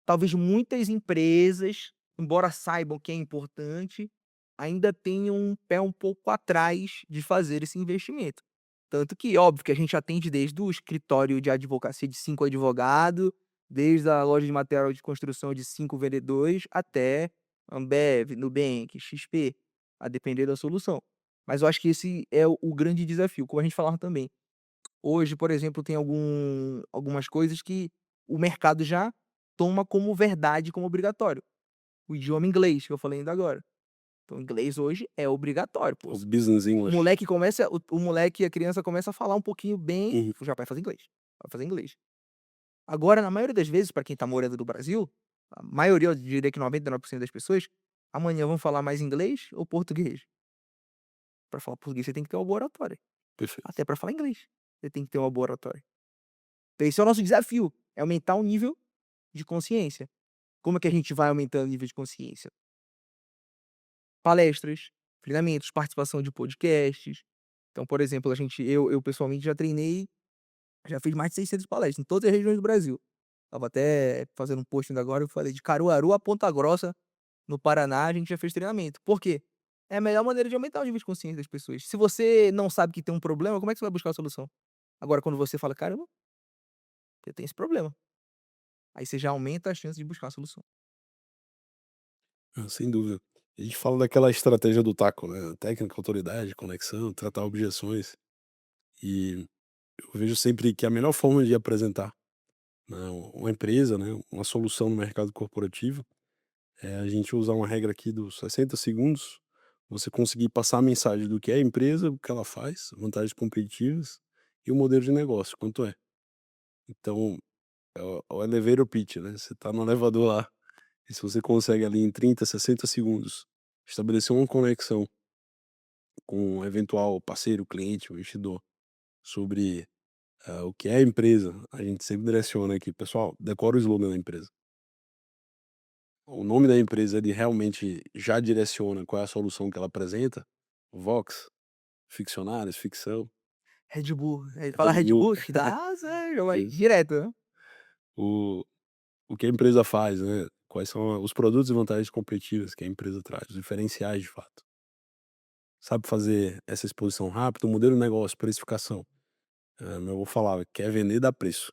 talvez muitas empresas, embora saibam que é importante, ainda tenham um pé um pouco atrás de fazer esse investimento. Tanto que, óbvio, que a gente atende desde o escritório de advocacia de 5 advogados, desde a loja de material de construção de 5 vendedores, até Ambev, Nubank, XP, a depender da solução. Mas eu acho que esse é o grande desafio, como a gente falava também. Hoje, por exemplo, tem algumas coisas que o mercado já toma como verdade, como obrigatório. O idioma inglês, que eu falei ainda agora. Então, inglês hoje é obrigatório, pô. O business O English. moleque começa, o moleque, a criança começa a falar um pouquinho bem, Uhum. já vai fazer inglês. Vai fazer inglês. Agora, na maioria das vezes, para quem tá morando no Brasil, a maioria, eu diria que 99% das pessoas, amanhã vão falar mais inglês ou português. Para falar português, você tem que ter uma boa oratória. Perfeito. Até para falar inglês, você tem que ter uma boa oratória. Então esse é o nosso desafio, é aumentar o nível de consciência. Como é que a gente vai aumentando o nível de consciência? Palestras, treinamentos, participação de podcasts. Então, por exemplo, eu pessoalmente já treinei, já fiz mais de 600 palestras em todas as regiões do Brasil. Estava até fazendo um post ainda agora, eu falei de Caruaru a Ponta Grossa, no Paraná, a gente já fez treinamento. Por quê? É a melhor maneira de aumentar o nível de consciência das pessoas. Se você não sabe que tem um problema, como é que você vai buscar a solução? Agora, quando você fala: "Caramba, eu tenho esse problema", aí você já aumenta a chance de buscar a solução. Ah, sem dúvida. A gente fala daquela estratégia do taco, né, técnica, autoridade, conexão, tratar objeções, e eu vejo sempre que a melhor forma de apresentar, né, uma empresa, né, uma solução no mercado corporativo, é a gente usar uma regra aqui dos 60 segundos, você conseguir passar a mensagem do que é a empresa, o que ela faz, vantagens competitivas e o modelo de negócio, quanto é. Então, é o elevator pitch, né, você tá no elevador lá, e se você consegue ali em 30, 60 segundos estabelecer uma conexão com um eventual parceiro, cliente ou investidor sobre, o que é a empresa, a gente sempre direciona aqui: "Pessoal, decora o slogan da empresa". O nome da empresa, ele realmente já direciona qual é a solução que ela apresenta. Vox, ficcionários, ficção, Red Bull, ele fala Red Red Bull. Bull, te dá asa, já vai Isso. direto, né. O o que a empresa faz, né, quais são os produtos e vantagens competitivas que a empresa traz, os diferenciais de fato. Sabe fazer essa exposição rápida, o modelo de negócio, precificação. Meu avô falava: "Quer vender, dá preço".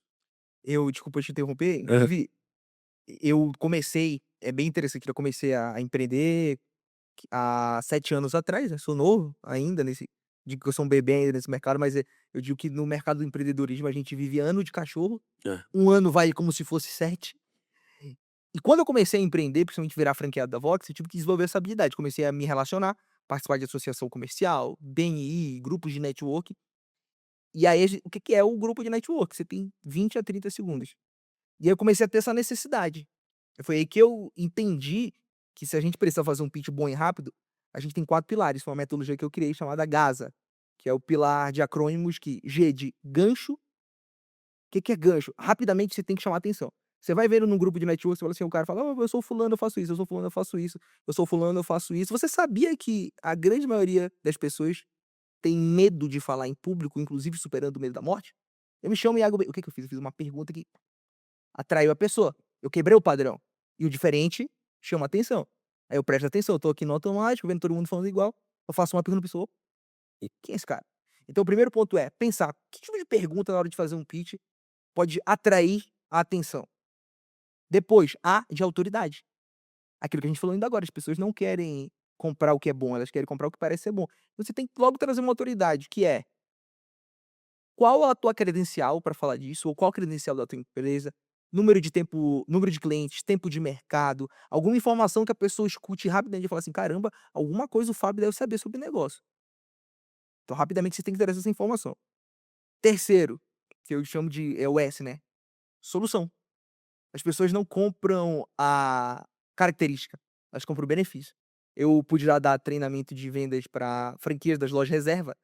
Desculpa te interromper, Aham. inclusive, eu comecei, é bem interessante, eu comecei a empreender há 7 anos atrás, né, sou novo ainda nesse, digo que eu sou um bebê ainda nesse mercado, mas, eu digo que no mercado do empreendedorismo a gente vive ano de cachorro, É. um ano vai como se fosse 7. E quando eu comecei a empreender, principalmente virar franqueado da Vox, eu tive que desenvolver essa habilidade, comecei a me relacionar, participar de associação comercial, BNI, grupos de network, e aí o que que é o grupo de network? Você tem 20 a 30 segundos. E aí eu comecei a ter essa necessidade. Foi aí que eu entendi que se a gente precisa fazer um pitch bom e rápido, a gente tem 4 pilares, foi uma metodologia que eu criei chamada GASA, que é o pilar de acrônimos que G de gancho. O que que é gancho? Rapidamente você tem que chamar atenção. Você vai vendo num grupo de network, você fala assim, o cara fala: "Ó, eu sou fulano, eu faço isso, eu sou fulano, eu faço isso, eu sou fulano, eu faço isso". Você sabia que a grande maioria das pessoas tem medo de falar em público, inclusive superando o medo da morte? Eu me chamo Iago, o que que eu fiz? Eu fiz uma pergunta que atraiu a pessoa. Eu quebrei o padrão. E o diferente chama atenção. Aí eu presto atenção, eu tô aqui no automático, vendo todo mundo falando igual, eu faço uma pergunta pra pessoa: "Quem é esse cara?". Então o primeiro ponto é pensar, que tipo de pergunta na hora de fazer um pitch pode atrair a atenção? Depois, A de autoridade. Aquilo que a gente falou ainda agora, as pessoas não querem comprar o que é bom, elas querem comprar o que parece ser bom. Você tem que logo trazer uma autoridade, que é: qual a tua credencial para falar disso, ou qual a credencial da tua empresa, número de clientes, tempo de mercado, alguma informação que a pessoa escute rapidamente e fala assim: "Caramba, alguma coisa o Fábio deve saber sobre negócio". Então rapidamente você tem que trazer essa informação. Terceiro, que eu chamo de é o S, né, solução. As pessoas não compram a característica, elas compram o benefício. Eu pude já dar treinamento de vendas para franquias das lojas reserva,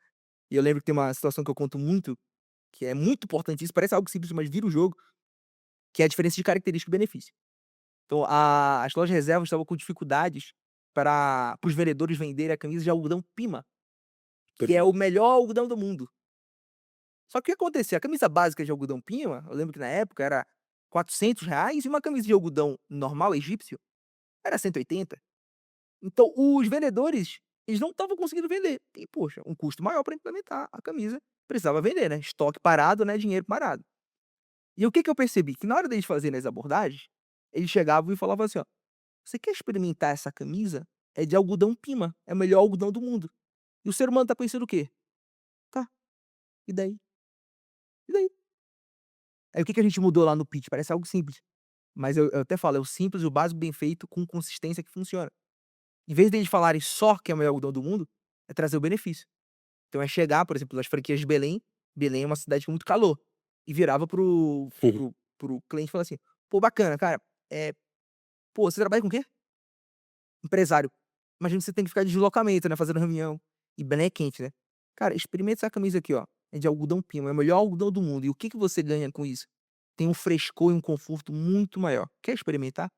e eu lembro que tem uma situação que eu conto muito, que é muito importante isso, parece algo simples, mas vira o jogo, que é a diferença de característica e benefício. Então as lojas reservas estavam com dificuldades para os vendedores venderem a camisa de algodão Pima, que é o Perfeito. melhor algodão do mundo. Só que o que acontecia, a camisa básica de algodão Pima, eu lembro que na época era R$ 400 e uma camisa de algodão normal egípcio era 180. Então os vendedores, eles não estavam conseguindo vender. E poxa, um custo maior para implementar a camisa, precisava vender, né, estoque parado, né, dinheiro parado. E o que que eu percebi? Que na hora deles fazerem as abordagens, eles chegavam e falavam assim: "Ó, você quer experimentar essa camisa? É de algodão Pima, é o melhor algodão do mundo". E o ser humano tá pensando o quê? Tá, e daí? E daí? Aí o que que a gente mudou lá no pitch? Parece algo simples, mas eu até falo, é o simples, o básico bem feito com consistência que funciona. Em vez deles falarem só que é o melhor algodão do mundo, é trazer o benefício. Então é chegar, por exemplo, nas franquias de Belém, Belém é uma cidade com muito calor, e virava para o cliente e falava assim: "Pô, bacana, cara, pô, você trabalha com o quê?" "Empresário." Imagina que você tem que ficar de deslocamento, né, fazendo reunião, e Belém é quente, né. "Cara, experimenta essa camisa aqui, ó, é de algodão Pima, é o melhor algodão do mundo, e o que que você ganha com isso? Tem um frescor e um conforto muito maior. Quer experimentar?"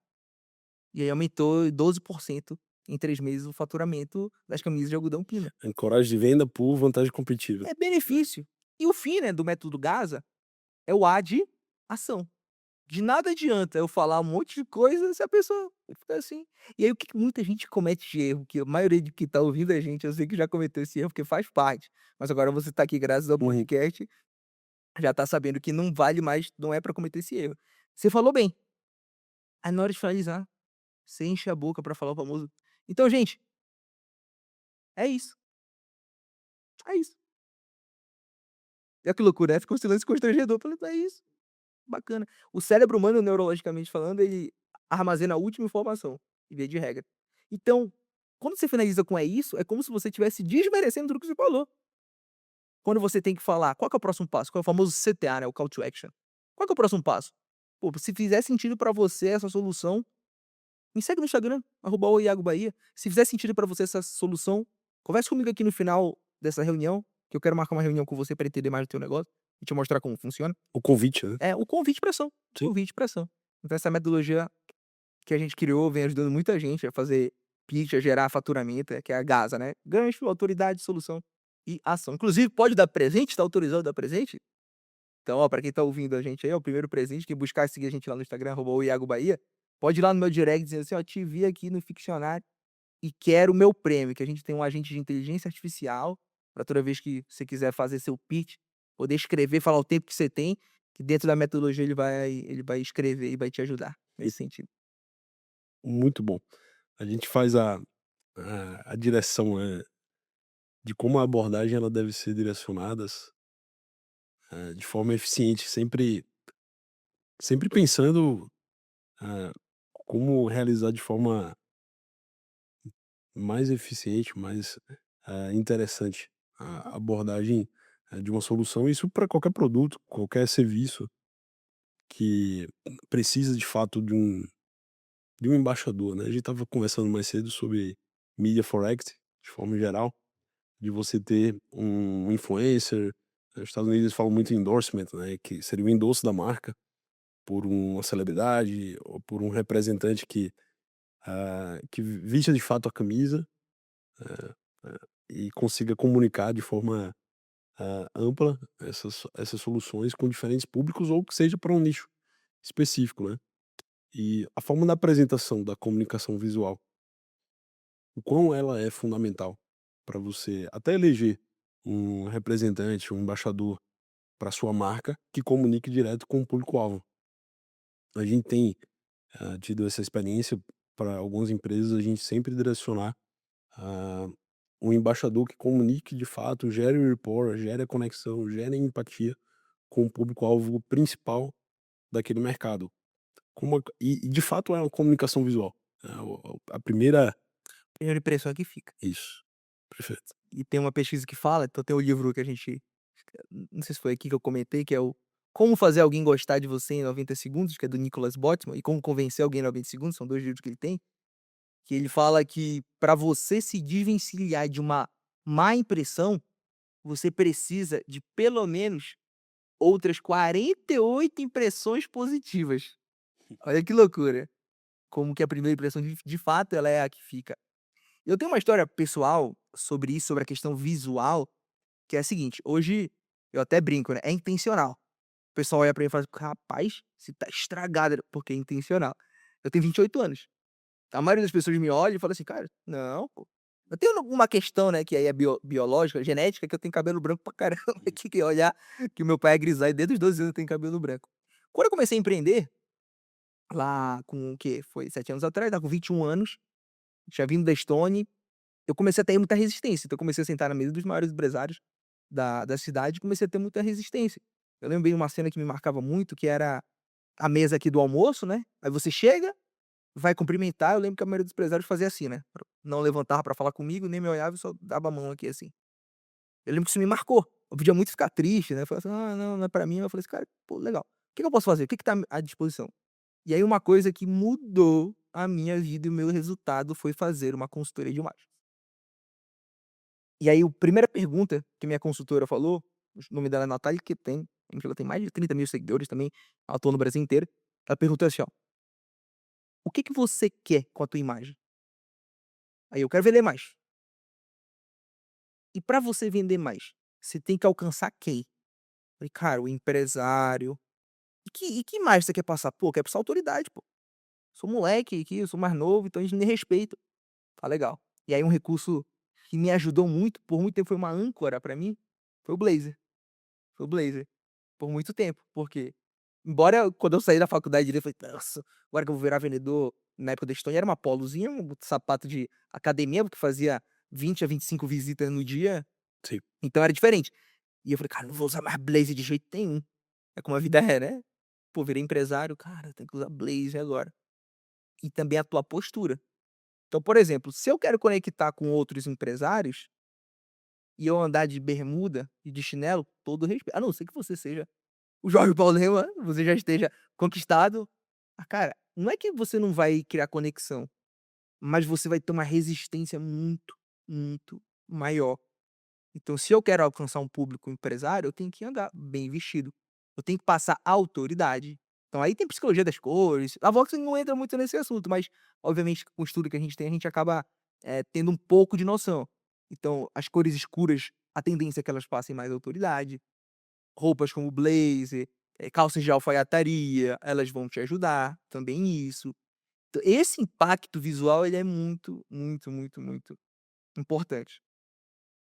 E aí aumentou 12% em 3 meses o faturamento das camisas de algodão Pima. Coragem de venda por vantagem competitiva. É benefício. E o fim, né, do método Gaza é o A de ação. De nada adianta eu falar um monte de coisa se a pessoa ficar assim. E aí o que que muita gente comete de erro, que a maioria de que tá ouvindo a gente, eu sei que já cometeu esse erro, porque faz parte. Mas agora você tá aqui graças ao Uhum. podcast, já tá sabendo que não vale mais, não é pra cometer esse erro. Você falou bem, aí na hora de finalizar, você enche a boca pra falar o famoso: "Então gente, é isso, é isso." Olha que loucura, né, fica um silêncio constrangedor, eu falei: "É isso." Bacana. O cérebro humano, neurologicamente falando, ele armazena a última informação, via de regra. Então, quando você finaliza com "é isso", é como se você estivesse desmerecendo tudo que você falou. Quando você tem que falar: "Qual que é o próximo passo?", qual é o famoso CTA, né, o call to action. Qual que é o próximo passo? Pô, se fizer sentido pra você essa solução, me segue no Instagram, @o_iago_bahia. Se fizer sentido pra você essa solução, converse comigo aqui no final dessa reunião, que eu quero marcar uma reunião com você pra entender mais do teu negócio e te mostrar como funciona. O convite, né. É, o convite pra ação, Sim. convite pra ação. Então essa metodologia que a gente criou vem ajudando muita gente a fazer pitch, a gerar faturamento, que é a GASA, né, gancho, autoridade, solução e ação. Inclusive pode dar presente, tá autorizado a dar presente? Então, ó, pra quem tá ouvindo a gente aí, ó, o primeiro presente, quem buscar seguir a gente lá no Instagram, @oiagobahia, pode ir lá no meu direct dizendo assim: "Ó, te vi aqui no Ficcionário e quero o meu prêmio", que a gente tem um agente de inteligência artificial, pra toda vez que você quiser fazer seu pitch, poder escrever, falar o tempo que você tem, que dentro da metodologia ele vai escrever e vai te ajudar nesse sentido. Muito bom. A gente faz a direção, de como a abordagem ela deve ser direcionadas, de forma eficiente, sempre pensando, ah, como realizar de forma mais eficiente, mais, interessante a abordagem, de uma solução, isso para qualquer produto, qualquer serviço que precisa de fato de um embaixador, né. A gente estava conversando mais cedo sobre Media for Act, de forma geral, de você ter um influencer. Nos Estados Unidos eles falam muito em endorsement, né, que seria o endosso da marca por uma celebridade ou por um representante que vista de fato a camisa, e consiga comunicar de forma, ampla essas soluções com diferentes públicos ou que seja para um nicho específico, né. E a forma da apresentação da comunicação visual, o quão ela é fundamental para você até eleger um representante, um embaixador para sua marca que comunique direto com o público-alvo. A gente tem, tido essa experiência para algumas empresas, a gente sempre direcionar, ah, um embaixador que comunique de fato, gere o rapport, gere a conexão, gere a empatia com o público-alvo principal daquele mercado. E de fato é uma comunicação visual. A primeira. Primeira impressão é que fica. Isso, perfeito. E tem uma pesquisa que fala, então tem o livro que a gente não sei se foi aqui que eu comentei, que é o Como Fazer Alguém Gostar de Você em 90 Segundos, que é do Nicholas Botman, e Como Convencer Alguém em 90 Segundos, são 2 livros que ele tem, que ele fala que para você se desvencilhar de uma má impressão, você precisa de pelo menos outras 48 impressões positivas. Olha que loucura, como que a primeira impressão de fato ela é a que fica. Eu tenho uma história pessoal sobre isso, sobre a questão visual, que é a seguinte: hoje eu até brinco, né, é intencional. O pessoal olha pra mim e fala assim: "Rapaz, você tá estragado", porque é intencional. Eu tenho 28 anos. A maioria das pessoas me olha e fala assim: "Cara, não, pô". Eu tenho uma questão, né, que aí é biológica, genética, que eu tenho cabelo branco pra caramba, que olhar que o meu pai é grisalho, desde os 12 anos eu tenho cabelo branco. Quando eu comecei a empreender, lá com o quê? Foi 7 anos atrás, estava com 21 anos, tinha vindo da Estônia, eu comecei a ter muita resistência, então eu comecei a sentar na mesa dos maiores empresários da cidade e comecei a ter muita resistência. Eu lembro bem uma cena que me marcava muito, que era a mesa aqui do almoço, né, aí você chega, vai cumprimentar, eu lembro que a maioria dos empresários fazia assim, né, não levantava pra falar comigo, nem me olhava e só dava a mão aqui assim. Eu lembro que isso me marcou, eu podia muito ficar triste, né, falar assim: "Ah, não, não é pra mim", eu falei assim: "Cara, pô, legal, o que que eu posso fazer? O que que tá à disposição?". E aí uma coisa que mudou a minha vida e o meu resultado foi fazer uma consultoria de imagem. E aí, a primeira pergunta que minha consultora falou, o nome dela é Natália Queten, ela tem mais de 30.000 seguidores também, ela atua no Brasil inteiro. Ela perguntou assim, ó: "O que que você quer com a tua imagem?". Aí eu: "Quero vender mais". "E pra você vender mais, você tem que alcançar quem?". Falei: "Cara, o empresário". "E que mais você quer passar?". "Pô, quero passar autoridade, pô. Sou moleque aqui, eu sou mais novo, então eles me respeitam". "Tá legal". E aí um recurso que me ajudou muito, por muito tempo foi uma âncora pra mim, foi o blazer. Foi o blazer. Por muito tempo, porque embora quando eu saí da faculdade de direito, eu falei: "Nossa, agora que eu vou virar vendedor", na época da Estônia era uma polozinha, um sapato de academia, porque fazia 20 a 25 visitas no dia, Sim. então era diferente. E eu falei: "Cara, não vou usar mais blazer de jeito nenhum". É como a vida é, né. Pô, virei empresário, cara, tenho que usar blazer agora. E também a tua postura. Então, por exemplo, se eu quero conectar com outros empresários, e eu andar de bermuda e de chinelo, todo respeito, a não ser que você seja o Jorge Paulo Lema, você já esteja conquistado. Ah, cara, não é que você não vai criar conexão, mas você vai ter uma resistência muito, muito maior. Então, se eu quero alcançar um público empresário, eu tenho que andar bem vestido. Eu tenho que passar autoridade. Então, aí tem psicologia das cores. A Vox não entra muito nesse assunto, mas, obviamente, com o estudo que a gente tem, a gente acaba tendo um pouco de noção. Então, as cores escuras, a tendência é que elas passem mais autoridade. Roupas como blazer, calças de alfaiataria, elas vão te ajudar, também isso. Então esse impacto visual ele é muito, muito, muito, muito importante.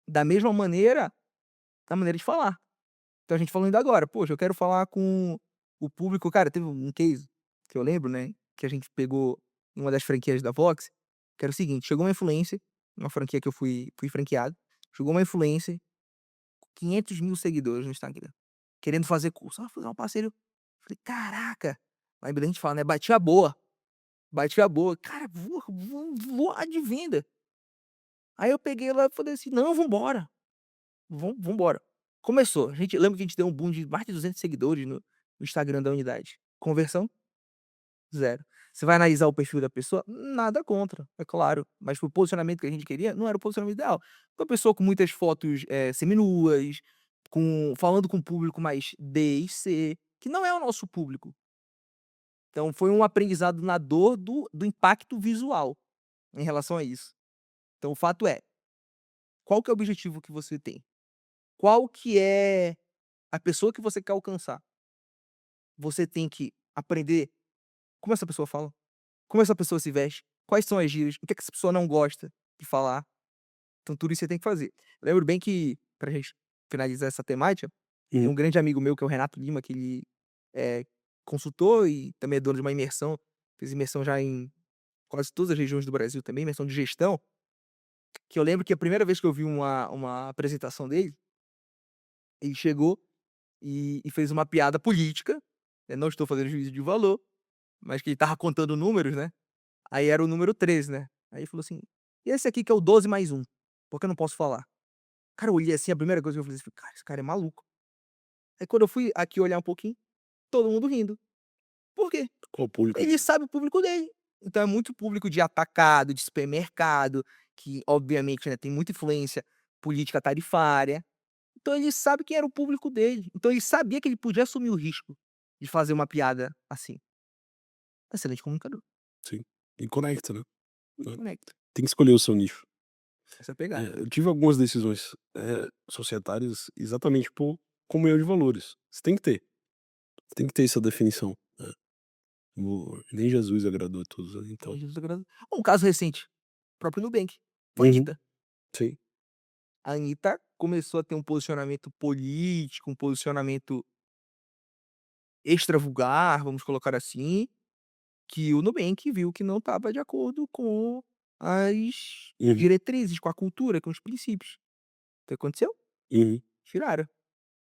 Da mesma maneira, da maneira de falar. Então a gente falou ainda agora, poxa, eu quero falar com o público cara, teve um case que eu lembro, né, que a gente pegou em uma das franquias da Vox, que era o seguinte, chegou uma influencer, uma franquia que eu fui franqueado, chegou uma influencer, 500.000 seguidores no Instagram, querendo fazer curso. "Ah, fazer um parceiro". Falei: "Caraca!". Aí a gente fala, né, batia boa, batia boa. Cara, voar de venda. Aí eu peguei lá e falei assim: "Não, vambora, vambora". Começou, a gente lembra que a gente deu um boom de mais de 200 seguidores no Instagram da unidade. Conversão, zero. Você vai analisar o perfil da pessoa, nada contra, é claro, mas pro posicionamento que a gente queria, não era o posicionamento ideal. Uma pessoa com muitas fotos, seminuas, falando com um público mais D e C, que não é o nosso público. Então foi um aprendizado na dor do impacto visual, em relação a isso. Então o fato é, qual que é o objetivo que você tem? Qual que é a pessoa que você quer alcançar? Você tem que aprender como essa pessoa fala, como essa pessoa se veste, quais são as gírias, o que é que essa pessoa não gosta de falar. Então tudo isso você tem que fazer. Eu lembro bem que, pra gente finalizar essa temática, tem Uhum. um grande amigo meu que é o Renato Lima, que ele é consultor e também é dono de uma imersão, fez imersão já em quase todas as regiões do Brasil também, imersão de gestão, que eu lembro que a primeira vez que eu vi uma apresentação dele, ele chegou e fez uma piada política, não estou fazendo juízo de valor, mas que ele estava contando números, né, aí era o número 13, né, aí ele falou assim: "E esse aqui que é o 12 mais um, por que eu não posso falar?". Cara, eu olhei assim, a primeira coisa que eu falei assim: "Cara, esse cara é maluco". Aí quando eu fui aqui olhar um pouquinho, todo mundo rindo. Por quê? Qual o público Ele dele? sabe o público dele. Então é muito público de atacado, de supermercado, que obviamente, né, tem muita influência política tarifária. Então ele sabe quem era o público dele. Então ele sabia que ele podia assumir o risco de fazer uma piada assim. Excelente comunicador. Sim. E conecta, né. Hã. Conecta. Tem que escolher o seu nicho. Essa é a pegada. Eu tive algumas decisões, societárias exatamente por comunhão de valores. Você tem que ter essa definição, né. Nem Jesus agradou a todos, né, Nem então. Jesus agrada. Um caso recente, o próprio Nubank, com a Uhum. Anitta. Sim. A Anitta começou a ter um posicionamento político, um posicionamento extravulgar, vamos colocar assim, que o Nubank viu que não estava de acordo com as Uhum, diretrizes, com a cultura, com os princípios. O que aconteceu? uhum, Tiraram,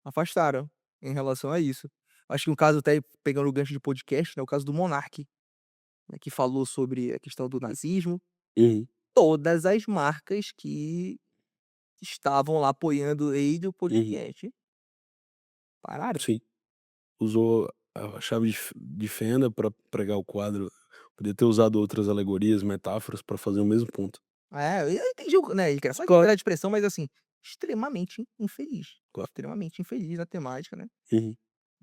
afastaram em relação a isso. Acho que um caso até pegando o gancho de podcast, né, o caso do Monark, né, que falou sobre a questão do nazismo. uhum. Todas as marcas que estavam lá apoiando ele, o Uhum. podcast, pararam. Sim. Usou a chave de fenda para pregar o quadro. Podia ter usado outras alegorias, metáforas para fazer o mesmo ponto. É, eu entendi o né, ele queria só Claro. liberdade de expressão, mas assim, extremamente infeliz. Claro. Extremamente infeliz na temática, né. Uhum,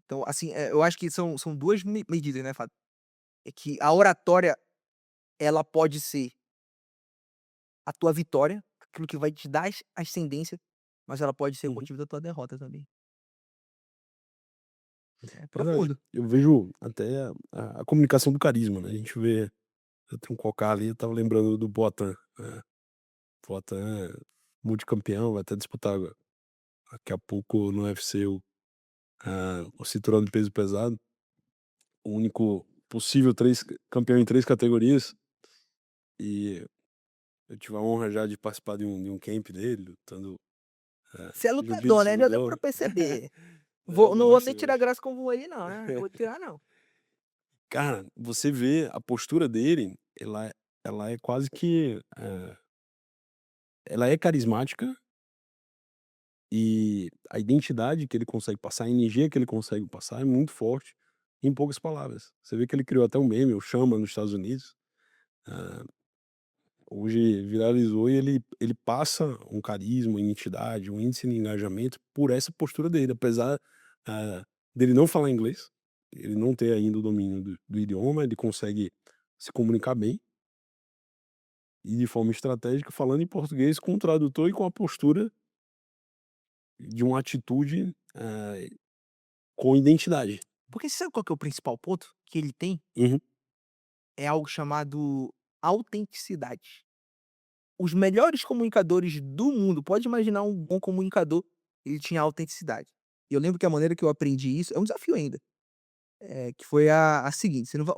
Então, assim, eu acho que são 2 medidas, né, Fábio. É que a oratória, ela pode ser a tua vitória, aquilo que vai te dar ascendência, mas ela pode ser o uhum. motivo da tua derrota também. É Verdade. profundo. Eu vejo até a comunicação do carisma, né, a gente vê eu tenho um Cocá ali, eu estava lembrando do Poatan, né, Poatan é multicampeão, vai até disputar daqui a pouco no UFC o cinturão de peso pesado, o único possível 3 campeão em 3 categorias, e eu tive a honra já de participar de um camp dele, lutando, Você é lutador, jiu-jitsu, né, já deu pra judô. perceber. Eu Não vou nem gosto, eu tirar gosto. graça com ele não, né, não vou tirar não. Cara, você vê a postura dele, ela é quase que, ela é carismática, e a identidade que ele consegue passar, a energia que ele consegue passar é muito forte, em poucas palavras. Você vê que ele criou até um meme, o Chama, nos Estados Unidos, hã, hoje viralizou e ele passa um carisma, uma identidade, um índice de engajamento por essa postura dele, apesar, dele não falar inglês, ele não ter ainda o domínio do idioma, ele consegue se comunicar bem. E de forma estratégica, falando em português com o tradutor e com a postura de uma atitude, com identidade. Porque você sabe qual que é o principal ponto que ele tem? Uhum, É algo chamado autenticidade. Os melhores comunicadores do mundo, pode imaginar um bom comunicador, ele tinha autenticidade. E eu lembro que a maneira que eu aprendi isso é um desafio ainda, que foi a seguinte, você não vai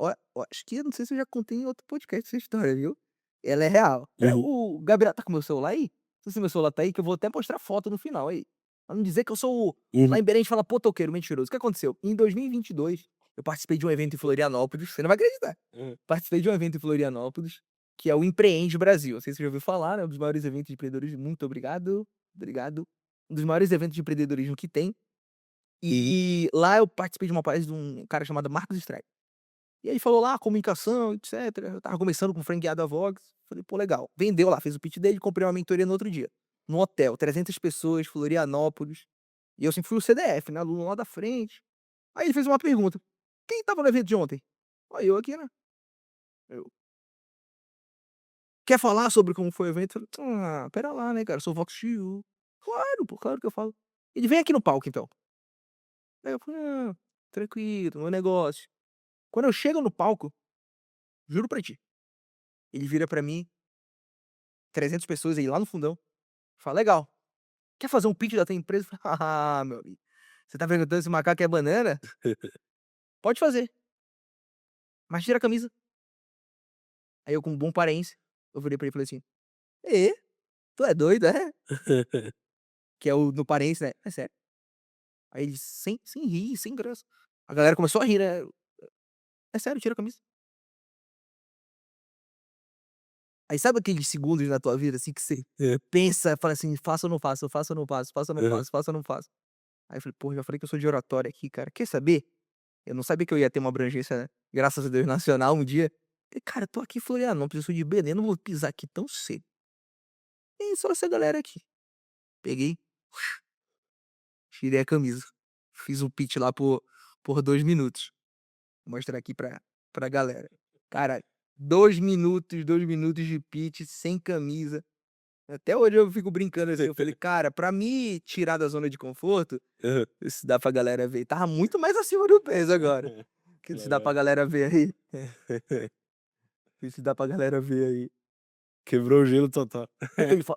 acho que eu não sei se eu já contei em outro podcast essa história, viu. Ela é real. uhum, O Gabriel tá com meu celular aí? Não sei se meu celular tá aí, que eu vou até mostrar foto no final aí, pra não dizer que eu sou lá uhum, em Belém a gente fala: "Pô, toqueiro, mentiroso". O que aconteceu? Em 2022, eu participei de um evento em Florianópolis, você não vai acreditar. hã, Participei de um evento em Florianópolis, que é o Empreende Brasil. Não sei se você já ouviu falar, é um dos maiores eventos de empreendedorismo. Muito obrigado, obrigado. Um dos maiores eventos de empreendedorismo que tem. E lá eu participei de uma palestra de um cara chamado Marcos Streck. E aí falou lá comunicação, etcétera. Eu estava conversando com o franqueado da Vox, falei: "Pô, legal". Vendeu lá, fez o pitch dele, comprei uma mentoria no outro dia. No hotel, 300 pessoas, Florianópolis. E eu sempre fui o CDF, né, aluno lá da frente. Aí ele fez uma pergunta: "Quem estava no evento de ontem?" Aí eu aqui, né, eu: "Quer falar sobre como foi o evento?" Eu falei: "Ah, espera lá, né, cara, eu sou Vox XU". "Claro, pô, claro que eu falo". Ele: "Vem aqui no palco então". Aí eu falei: "Ah, tranquilo, meu negócio". Quando eu chego no palco, juro pra ti, ele vira pra mim, 300 pessoas aí lá no fundão, fala: "Legal, quer fazer um pitch da tua empresa?" Eu falei: "Ah, meu amigo, você tá perguntando se o macaco é banana? Pode fazer, mas tira a camisa". Aí eu com um bom paraense, eu virei pra ele e falei assim: "Ê, tu é doido, é?" Que é o no paraense, né: "É sério". Aí ele sem rir, sem graça. A galera começou a rir, né: "É sério, tira a camisa". Aí sabe aqueles segundos na tua vida, assim, que você É, pensa, fala assim: "Faço ou não faço, faço ou não faço, faço ou não aham. faço, faço ou não faço". Aí eu falei: "Pô, já falei que eu sou de oratória aqui, cara, quer saber?" Eu não sabia que eu ia ter uma abrangência, né, graças a Deus, nacional um dia. Falei: "Cara, eu tô aqui em Florianópolis, eu sou de Belém, eu não vou pisar aqui tão cedo. Tem só essa galera aqui". Peguei, tirei a camisa, fiz um pitch lá por 2 minutos. Vou mostrar aqui pra galera. Cara, 2 minutos de pitch sem camisa. Até hoje eu fico brincando assim, eu falei: "Cara, pra me tirar da zona de conforto, Aham. se dá pra galera ver, tava muito mais acima do peso agora. Que se dá Legal. pra galera ver aí, que se dá pra galera ver aí". Quebrou o gelo total.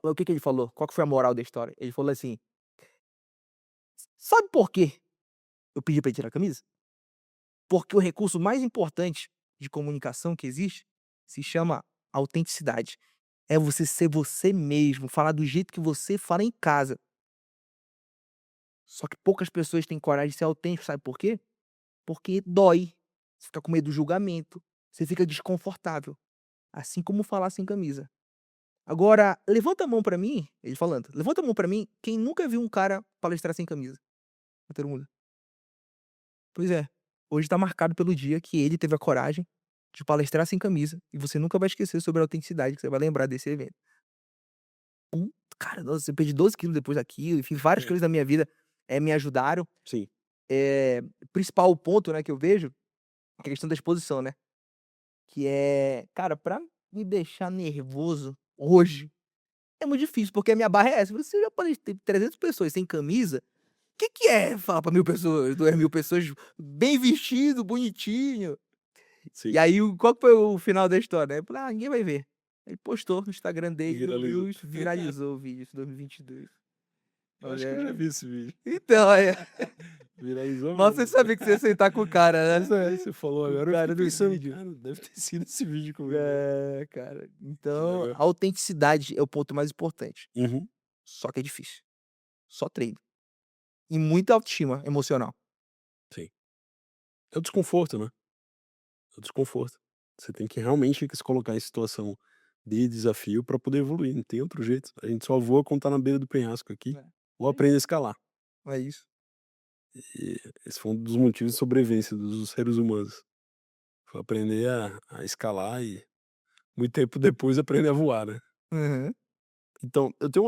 O que que ele falou? Qual que foi a moral da história? Ele falou assim: "Sabe por quê eu pedi pra ele tirar a camisa? Porque o recurso mais importante de comunicação que existe se chama autenticidade. é você ser você mesmo, falar do jeito que você fala em casa. Só que poucas pessoas têm coragem de ser autêntico, sabe por quê? Porque dói. Você fica com medo do julgamento, você fica desconfortável, assim como falar sem camisa. Agora, levanta a mão pra mim, ele falando, levanta a mão pra mim, quem nunca viu um cara palestrar sem camisa? Aí todo mundo. Pois é, hoje tá marcado pelo dia que ele teve a coragem de palestrar sem camisa, e você nunca vai esquecer sobre a autenticidade, que você vai lembrar desse evento. Cara, nossa, eu perdi 12 quilos depois daquilo, enfim, várias É. coisas da minha vida, me ajudaram. Sim. Principal ponto, né, que eu vejo, é a questão da exposição, né, que é, cara, pra me deixar nervoso hoje, é muito difícil, porque a minha barra é essa, você já palestrei 300 pessoas sem camisa, que é falar pra 1000 pessoas, 2000 pessoas bem vestido, bonitinho. E Sim. aí qual que foi o final da história, né, eu falei: "Ah, ninguém vai ver". Ele postou no Instagram E dele, no viralizou. Reels, viralizou o vídeo, isso em 2022. Eu acho que eu já Olha, vi esse vídeo. então, aí Viralizou mal você mesmo. sabia que você ia sentar com o cara, né, É, você falou com o agora, eu fiquei cara do pensando, vídeo. cara, deve ter sido esse vídeo comigo mesmo. É, cara. Que Então, legal. a autenticidade é o ponto mais importante. Uhum. Só que é difícil. Só treino. E muita autoestima emocional. Sim. É o desconforto, né, é o desconforto. Você tem que realmente se colocar em situação de desafio para poder evoluir, não tem outro jeito. A gente só voa quando tá na beira do penhasco aqui, ou É isso. aprende a escalar. É isso. E esse foi um dos motivos de sobrevivência dos seres humanos. Foi aprender a escalar e muito tempo depois aprender a voar, né. Aham. Então, eu tenho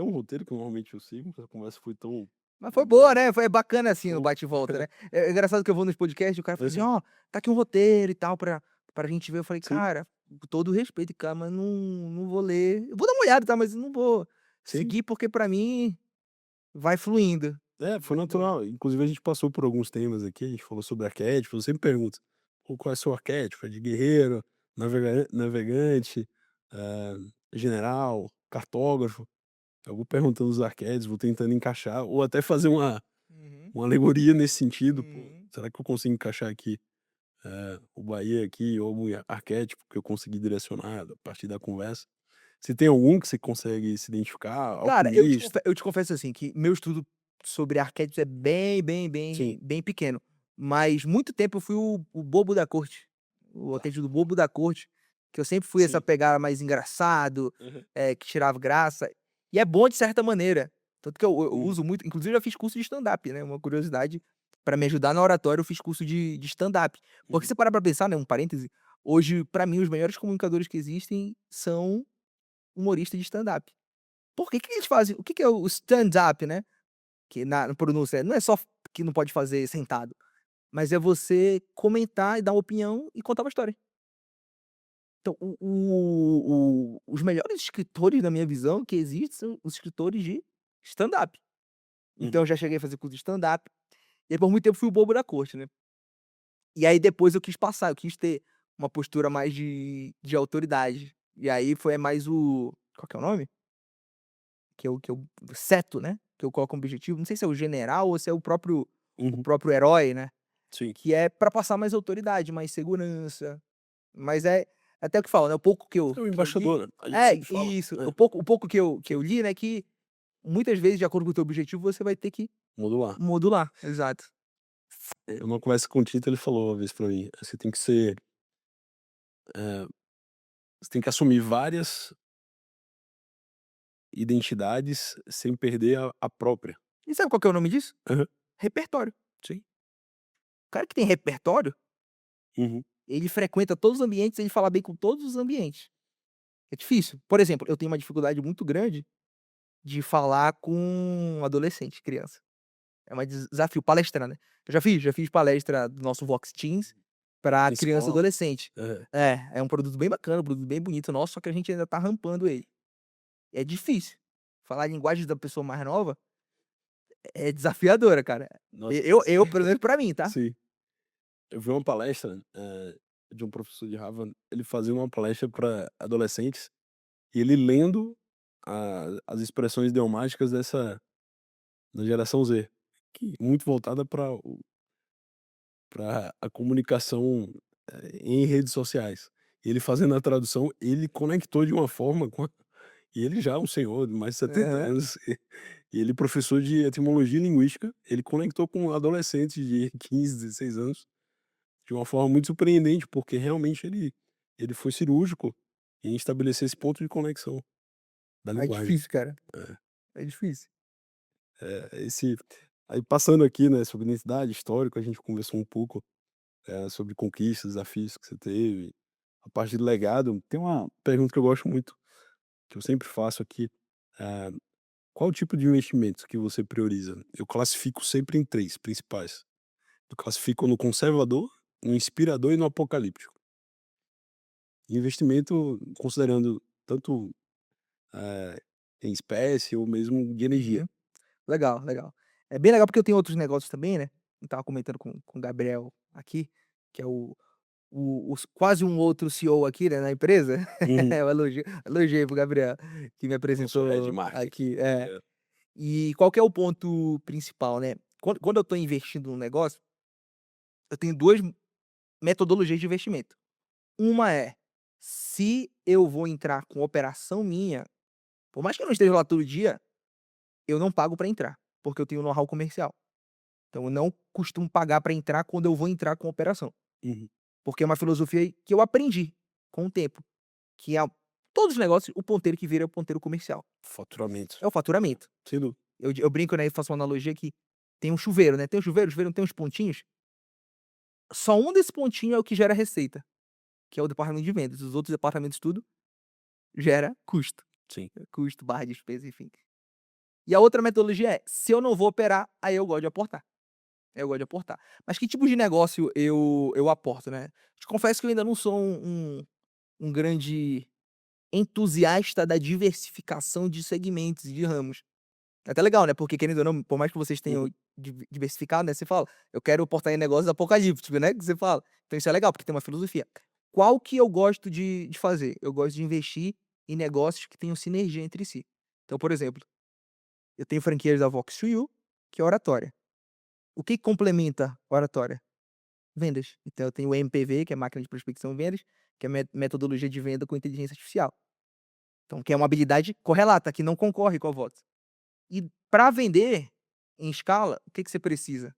um roteiro que normalmente eu sigo, a conversa foi tão Mas foi boa, boa. né, foi bacana, assim, o Show. bate e volta, né. É engraçado que eu vou nos podcasts e o cara fala assim: Aham. "Ó, tá aqui um roteiro e tal pra gente ver", eu falei: Sim, "Cara, com todo o respeito, cara, mas não vou ler. Eu vou dar uma olhada, tá, mas não vou sim. seguir, porque pra mim vai fluindo". É, foi Vai fluindo. natural. Inclusive a gente passou por alguns temas aqui, a gente falou sobre arquétipos, eu sempre pergunto: "Pô, qual é o seu arquétipo? É de guerreiro, navegante, eh, general, cartógrafo?". Eu vou perguntando os arquétipos, vou tentando encaixar ou até fazer Uhum, uma alegoria nesse sentido, pô, uhum. será que eu consigo encaixar aqui, o Bahia aqui ou algum arquétipo que eu consegui direcionar a partir da conversa? Você tem algum que você consegue se identificar? Cara, Alquimista? eu te confesso, assim, que meu estudo sobre arquétipos é bem, bem, Sim. bem, bem pequeno, mas muito tempo eu fui o bobo da corte, o arquétipo do bobo da corte, que eu sempre fui essa Sim. pegada mais engraçado, Aham. que tirava graça, e é bom de certa maneira, tanto que eu Uhum. uso muito, inclusive eu já fiz curso de stand-up, né, uma curiosidade, pra me ajudar na oratória eu fiz curso de stand-up. Porque Uhum. você parar pra pensar, né, um parêntese, hoje pra mim os melhores comunicadores que existem são humoristas de stand-up. Por que que eles fazem, o que que é o stand-up, né, que na pronúncia não é só que não pode fazer sentado, mas é você comentar e dar uma opinião e contar uma história. Então os melhores escritores, na minha visão, que existem são os escritores de stand-up. Então Uhum. eu já cheguei a fazer curso de stand-up, e aí por muito tempo fui o bobo da corte, né. E aí depois eu quis passar, eu quis ter uma postura mais de autoridade, e aí foi mais o qual que é o nome? Que eu seto, né, que eu coloco como objetivo, não sei se é o general ou se é o Uhum. próprio herói, né, Sim. que é pra passar mais autoridade, mais segurança, mas é até o que fala, né, o pouco É o que eu li embaixador, né, a gente é, sempre fala. isso, É, o pouco que eu sim, li, né, que muitas vezes, de acordo com o teu objetivo, você vai ter que modular. modular. Exato. Numa conversa com o Tito, ele falou uma vez pra mim: "Você tem que ser, eh, você tem que assumir várias identidades sem perder a própria". E sabe qual que é o nome disso? Aham. Repertório. Sim. O cara que tem repertório, Uhum. ele frequenta todos os ambientes, ele fala bem com todos os ambientes. É difícil. Por exemplo, eu tenho uma dificuldade muito grande de falar com adolescente, criança. É um desafio palestrar, né. Eu já fiz palestra do nosso Vox Teens pra Em criança e escola. adolescente. É. É um produto bem bacana, um produto bem bonito nosso, só que a gente ainda tá rampando ele. É difícil. Falar a linguagem da pessoa mais nova é desafiadora, cara. Nossa, Eu pelo menos pra mim, tá. sim. Eu vi uma palestra, de um professor de Harvard, ele fazia uma palestra para adolescentes, e ele lendo as expressões idiomáticas dessa da geração Z, que muito voltada para a comunicação, em redes sociais. ele fazendo a tradução, ele conectou de uma forma com a e ele já é um senhor de mais de 70 Aham. anos, e ele professor de etimologia e linguística, ele conectou com adolescentes de 15, 16 anos, de uma forma muito surpreendente, porque realmente ele foi cirúrgico em estabelecer esse ponto de conexão da É linguagem. difícil, cara, É. é difícil. Esse aí passando aqui, né, sobre identidade, histórico, a gente conversou um pouco, sobre conquistas, desafios que você teve, a parte do legado. Tem uma pergunta que eu gosto muito, que eu sempre faço aqui, eh, qual o tipo de investimentos que você prioriza? Eu classifico sempre em 3 principais. Eu classifico no conservador, no inspirador e no apocalíptico. Investimento considerando tanto, eh, em espécie ou mesmo de energia. Uhum. Legal, legal. É bem legal porque eu tenho outros negócios também, né, eu estava comentando com o Gabriel aqui, que é os quase um outro CEO aqui, né, na empresa. Uhum. Eu elogiei para o Gabriel, que me Nosso head de apresentou marketing. aqui. É. É. E qual que é o ponto principal, né, quando eu estou investindo num negócio, eu tenho 2 metodologias de investimento. Uma é, se eu vou entrar com operação minha, por mais que eu não esteja lá todo dia, eu não pago para entrar, porque eu tenho know-how comercial. Então eu não costumo pagar para entrar quando eu vou entrar com operação, Uhum. porque é uma filosofia que eu aprendi com o tempo, que é todos os negócios, o ponteiro que vira é o ponteiro comercial, Faturamento. é o faturamento. Sem dúvida. Eu brinco, né, e faço uma analogia que tem um chuveiro, né, tem o chuveiro não tem uns pontinhos, só um desse pontinho é o que gera receita, que é o departamento de vendas, os outros departamentos tudo gera custo, Sim. custo barra despesa, enfim. E a outra metodologia é, se eu não vou operar, aí eu gosto de aportar. Eu gosto de aportar. Mas que tipo de negócio eu aporto, né? Te confesso que eu ainda não sou um grande entusiasta da diversificação de segmentos e de ramos. É até legal, né, porque querendo ou não, por mais que vocês tenham Uhum. diversificado, né, você fala: "Eu quero aportar em negócios apocalípticos", né, que você fala. Então isso é legal, porque tem uma filosofia. Qual que eu gosto de fazer? Eu gosto de investir em negócios que tenham sinergia entre si. Então, por exemplo, eu tenho franquias da Vox2U, que é oratória. O que complementa a oratória? Vendas. Então eu tenho o MPV, que é máquina de prospecção e vendas, que é metodologia de venda com inteligência artificial. Então, que é uma habilidade correlata, que não concorre com a Vox. E para vender em escala, o que que você precisa?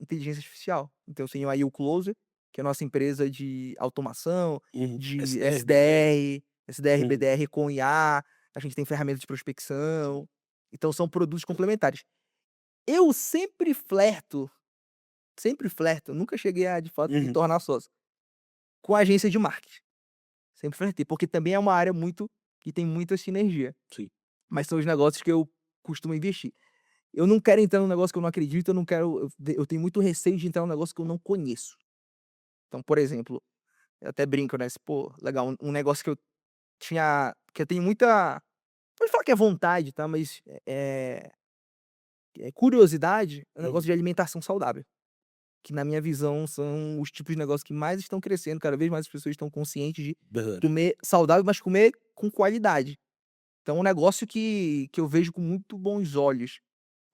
Inteligência artificial. Então eu tenho aí o Closer, que é a nossa empresa de automação, Uhum. de SDR, BDR. SDR, Uhum. BDR com IA, a gente tem ferramentas de prospecção, então são produtos complementares. Eu sempre flerto, nunca cheguei a de fato me Uhum. tornar sócio, com a agência de marketing. Sempre flertei, porque também é uma área muito que tem muita sinergia, Sim. mas são os negócios que eu costumo investir. Eu não quero entrar num negócio que eu não acredito, eu não quero eu tenho muito receio de entrar num negócio que eu não conheço. Então, por exemplo, eu até brinco, né, se, pô, legal, um negócio que eu tenho muita pode falar que é vontade, tá, mas, curiosidade, é o negócio Uhum. de alimentação saudável, que na minha visão são os tipos de negócios que mais estão crescendo, cada vez mais as pessoas estão conscientes de Verdade. comer saudável, mas comer com qualidade. Então é um negócio que eu vejo com muito bons olhos.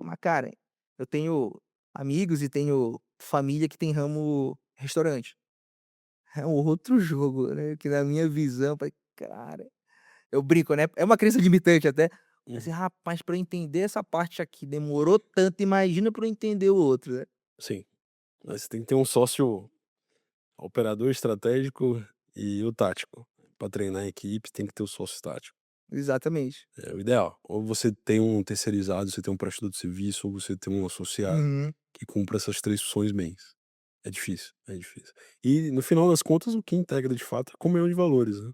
Mas, cara, eu tenho amigos e tenho família que tem ramo restaurante. É um outro jogo, né, que na minha visão, eu falei: "Cara", eu brinco, né, é uma crença limitante até, assim: Uhum. "Rapaz, pra eu entender essa parte aqui demorou tanto, imagina pra eu entender o outro", né. Sim. Mas você tem que ter um sócio operador estratégico e o tático. Para treinar a equipe, tem que ter o sócio tático. Exatamente. É o ideal. Ou você tem um terceirizado, você tem um prestador de serviço, ou você tem um associado Uhum. que cumpra essas 3 funções bem. É difícil, é difícil. E no final das contas, o que integra de fato é a comunhão de valores, né.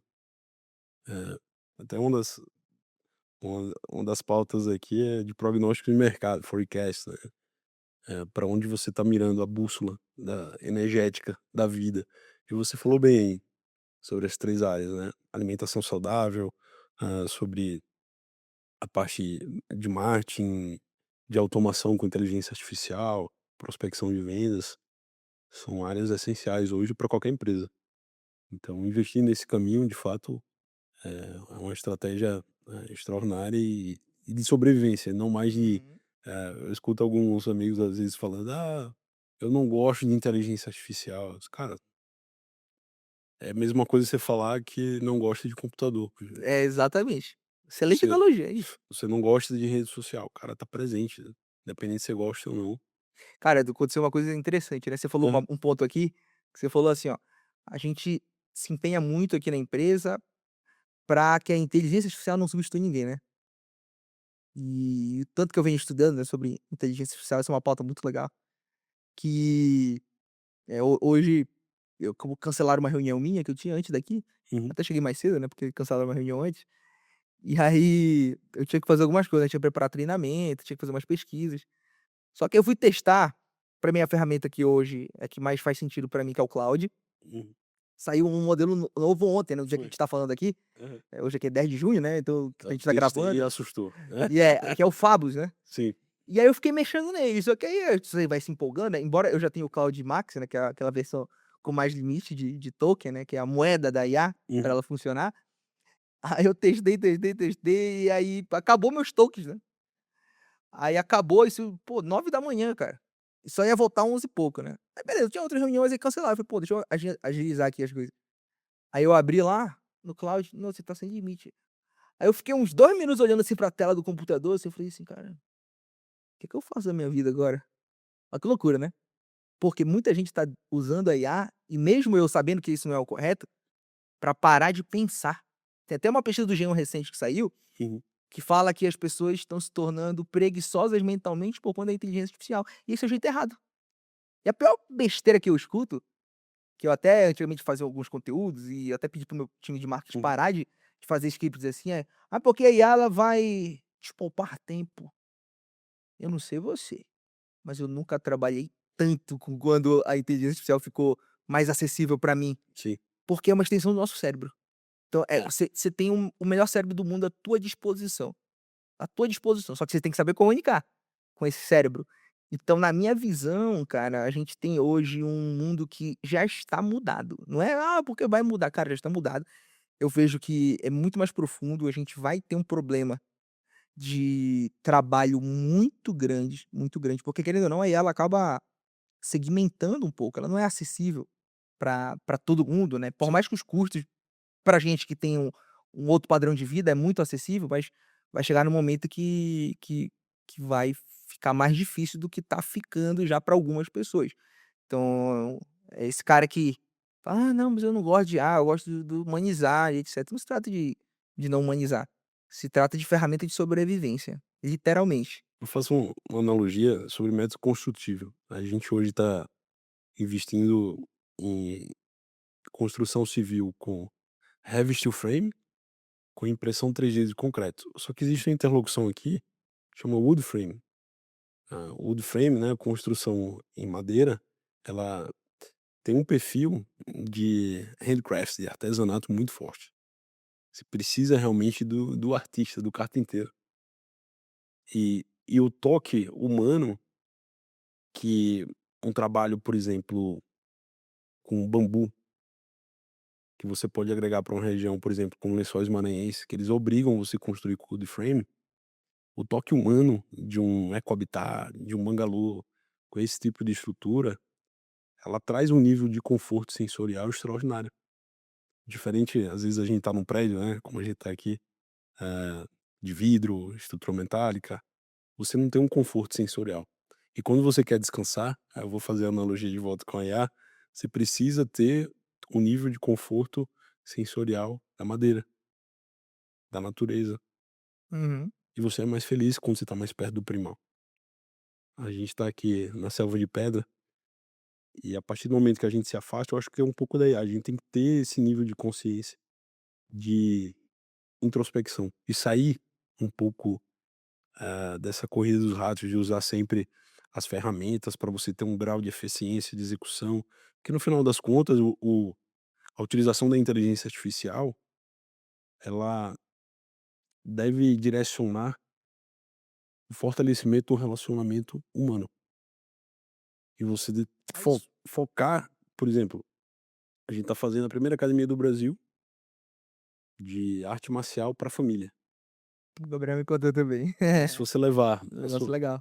Até uma das pautas aqui é de prognóstico de mercado, forecast, né. Pra onde você está mirando a bússola da energética da vida. E você falou bem aí sobre as 3 áreas, né, alimentação saudável, sobre a parte de marketing, de automação com inteligência artificial, prospecção de vendas, são áreas essenciais hoje para qualquer empresa. Então investir nesse caminho, de fato, é uma estratégia, extraordinária e de sobrevivência, não mais de Uhum. eu escuto alguns amigos às vezes falando: "Ah, eu não gosto de inteligência artificial". Cara, É a mesma coisa você falar que não gosta de computador. É, exatamente. Excelente Você analogia, é isso. você não gosta de rede social, o cara tá presente, né, independente se você gosta ou não. Cara, aconteceu uma coisa interessante, né, você falou Aham. um ponto aqui, que você falou assim, ó: "A gente se empenha muito aqui na empresa para que a inteligência artificial não substitui ninguém", né. E o tanto que eu venho estudando, né, sobre inteligência artificial, essa é uma pauta muito legal, que, hoje eu como cancelaram uma reunião minha que eu tinha antes daqui, Uhum, até cheguei mais cedo, né, porque cancelaram uma reunião antes, e aí eu tinha que fazer algumas coisas, né, tinha que preparar treinamento, tinha que fazer umas pesquisas. Só que eu fui testar, pra mim a ferramenta que hoje é que mais faz sentido pra mim, que é o cloud. uhum. Saiu um modelo novo ontem, né, no dia que a Foi. gente tá falando aqui, Aham. hoje aqui é 10 de junho, né, então a Eu gente tá testei e gravando, assustou. É. e que é o Fabus, né. Sim. E aí eu fiquei mexendo nele, só que aí você vai se empolgando, né, embora eu já tenha o Cloud Max, né, que é aquela versão com mais limite de token, né, que é a moeda da IA, pra Uhum. ela funcionar. Aí eu testei, e aí acabou meus tokens, né. Aí acabou isso, pô, 9 da manhã, cara. E só ia voltar 11 e pouco, né. Aí beleza, tinha outras reuniões aí cancelaram, eu falei: "Pô, deixa eu agilizar aqui as coisas". Aí eu abri lá no cloud, "Nossa, você tá sem limite". Aí eu fiquei uns 2 minutos olhando, assim, pra tela do computador, assim, eu falei assim: "Cara, o que que eu faço da minha vida agora?". Olha que loucura, né. Porque muita gente tá usando a IA, e mesmo eu sabendo que isso não é o correto, pra parar de pensar. Tem até uma pesquisa do G1 recente que saiu, Uhum. que fala que as pessoas estão se tornando preguiçosas mentalmente por conta da inteligência artificial, e esse é o jeito errado. E a pior besteira que eu escuto, que eu até antigamente fazia alguns conteúdos e até pedi para o meu time de marketing Uhum. parar de fazer scripts assim, é: "Ah, porque a IA ela vai te poupar tempo". Eu não sei você, mas eu nunca trabalhei tanto com quando a inteligência artificial ficou mais acessível para mim, Sim. porque é uma extensão do nosso cérebro. Então, É. você tem o melhor cérebro do mundo à tua disposição, só que você tem que saber comunicar com esse cérebro. Então, na minha visão, cara, a gente tem hoje um mundo que já está mudado. Não é: "Ah, porque vai mudar", cara, já está mudado. Eu vejo que é muito mais profundo, a gente vai ter um problema de trabalho muito grande, porque querendo ou não, aí ela acaba segmentando um pouco, ela não é acessível para todo mundo, né, por Sim. mais que os custos pra gente que tem um outro padrão de vida é muito acessível, mas vai chegar num momento que vai ficar mais difícil do que tá ficando já para algumas pessoas. Então, esse cara que fala: "Ah, não, mas eu não gosto de eu gosto do humanizar e etcétera". Não se trata de não humanizar, se trata de ferramenta de sobrevivência, literalmente. Eu faço uma analogia sobre método construtível. A gente hoje está investindo em construção civil com heavy steel frame, com impressão 3D de concreto. Só que existe uma interlocução aqui, chama wood frame. A wood frame, né, construção em madeira, ela tem um perfil de handcraft, de artesanato muito forte. Você precisa realmente do artista, do carpinteiro. E o toque humano que um trabalho, por exemplo, com bambu, que você pode agregar para uma região, por exemplo, como Lençóis Maranhenses, que eles obrigam você a construir com wood frame, o toque humano de um ecohabitat, de um bangalô, com esse tipo de estrutura, ela traz um nível de conforto sensorial extraordinário. Diferente, às vezes a gente tá num prédio, né, como a gente tá aqui, de vidro, estrutura metálica, você não tem um conforto sensorial. E quando você quer descansar, aí eu vou fazer a analogia de volta com a IA, você precisa ter um nível de conforto sensorial da madeira, da natureza. Uhum. E você é mais feliz quando você está mais perto do primal. A gente está aqui na selva de pedra, e a partir do momento que a gente se afasta, eu acho que é um pouco da IA. A gente tem que ter esse nível de consciência, de introspecção, e sair um pouco dessa corrida dos ratos, de usar sempre as ferramentas para você ter um grau de eficiência de execução, que no final das contas a utilização da inteligência artificial, ela deve direcionar o fortalecimento do relacionamento humano. E você É isso. focar, por exemplo, a gente está fazendo a primeira academia do Brasil de arte marcial para a família. O Gabriel me contou também. E se você levar Um negócio legal.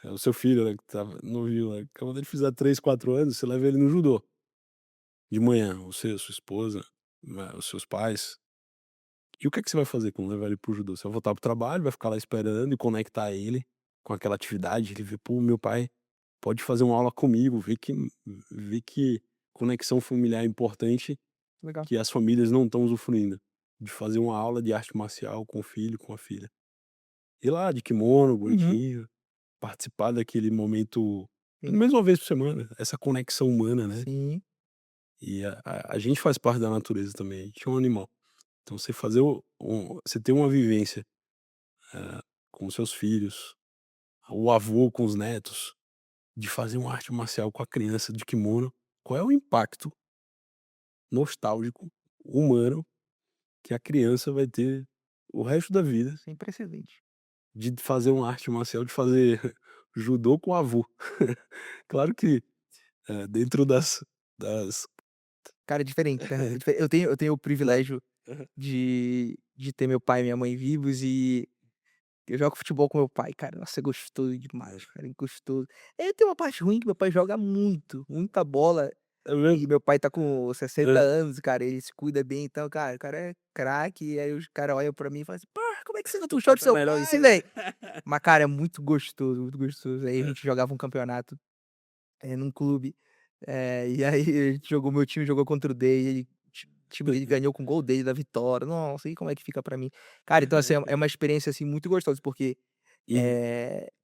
o seu filho, né, que tá novinho, né, acabou de fazer 3 4 anos, você leva ele no judô. de manhã, você, sua esposa, né, os seus pais, e o que é que você vai fazer quando levar ele para o judô? Você vai voltar para o trabalho, vai ficar lá esperando e conectar ele com aquela atividade, ele vê: "Pô, meu pai pode fazer uma aula comigo", vê que conexão familiar é importante, Legal. que as famílias não estão usufruindo, de fazer uma aula de arte marcial com o filho, com a filha. Ir lá de kimono, Uhum. bonitinho, participar daquele momento, pelo Sim, menos uma vez por semana, essa conexão humana, né. sim, E a gente faz parte da natureza também, a gente é um animal. Então você fazer você ter uma vivência, com os seus filhos, o avô com os netos, de fazer uma arte marcial com a criança de kimono, qual é o impacto nostálgico, humano, que a criança vai ter o resto da vida sem precedente. de fazer uma arte marcial, de fazer judô com o avô. Claro que, dentro das Cara, é diferente, né, é dife eu tenho o privilégio Aham. de ter meu pai e minha mãe vivos e eu jogo futebol com meu pai, cara, nossa, é gostoso demais, cara, é gostoso. Tem uma parte ruim que meu pai joga muito, muita bola, É e mesmo? meu pai tá com 60 Hã. anos, cara, ele se cuida bem, então, cara, o cara é craque, e aí os cara olham pra mim e falam assim: "Porra, como é que você não tem um short do Tá seu melhor isso pai, aí. velho?" Mas, cara, é muito gostoso, muito gostoso. Aí a gente jogava um campeonato, num clube, e aí a gente jogou meu time jogou contra o dele, o time dele ganhou com o gol dele da vitória. Nossa, e como é que fica pra mim. Cara, então assim, é uma experiência, assim, muito gostosa, porque, Uhum.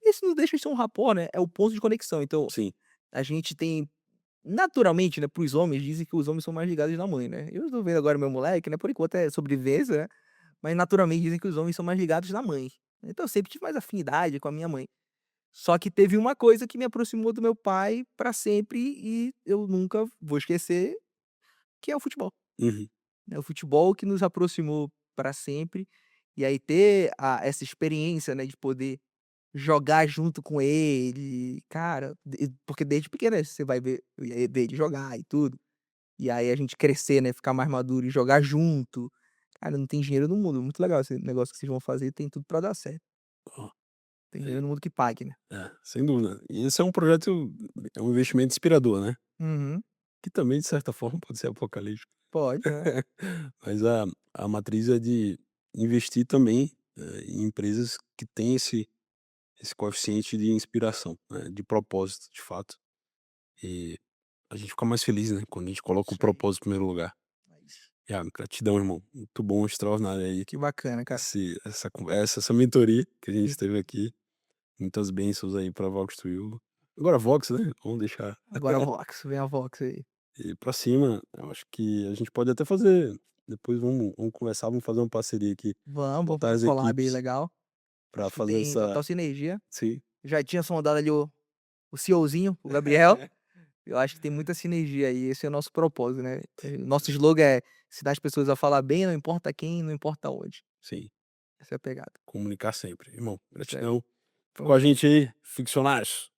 isso não deixa de ser um rapport, né, é o ponto de conexão. Então, Sim. a gente tem naturalmente, né, para os homens, dizem que os homens são mais ligados na mãe, né. Eu tô vendo agora meu moleque, né, por enquanto é sobrevivência, né, mas naturalmente dizem que os homens são mais ligados na mãe. Então eu sempre tive mais afinidade com a minha mãe. Só que teve uma coisa que me aproximou do meu pai pra sempre e eu nunca vou esquecer, que é o futebol. Uhum. É o futebol que nos aproximou pra sempre, e aí ter essa experiência, né, de poder jogar junto com ele, cara, porque desde pequeno, né, você vai ver eu ia ver ele jogar e tudo, e aí a gente crescer, né, ficar mais maduro e jogar junto, cara, não tem dinheiro no mundo, muito legal esse negócio que vocês vão fazer, tem tudo pra dar certo. Ó, Tem dinheiro aí no mundo que pague, né. sem dúvida. E esse é um projeto, é um investimento inspirador, né, Uhum. que também de certa forma pode ser apocalíptico. Pode, é. Mas a matriz é de investir também, em empresas que têm esse coeficiente de inspiração, né, de propósito, de fato. E a gente fica mais feliz, né, quando a gente coloca o Isso aí. propósito em primeiro lugar. É isso. Gratidão, irmão. Muito bom, extraordinário aí, Que bacana, cara. essa conversa, essa mentoria que a E gente teve aqui. Muitas bênçãos aí pra Vox to You. Agora Vox, né, vamos deixar agora a Vox, vem a Vox aí. ir pra cima. Eu acho que a gente pode até fazer depois vamos conversar, vamos fazer uma parceria aqui, Vamos botar fazer um as collab aí equipes legal. pra Acho que fazer tem essa total sinergia. sim. Já tinha sondado ali o CEOzinho, o Gabriel. Eu acho que tem muita sinergia aí, esse é o nosso propósito, né. Nosso slogan é ensinar as pessoas a falar bem, não importa quem, não importa onde. Sim, Essa é a pegada. comunicar sempre. Irmão, Isso aí. gratidão. Ficou a Vamos junto. gente aí, ficcionários.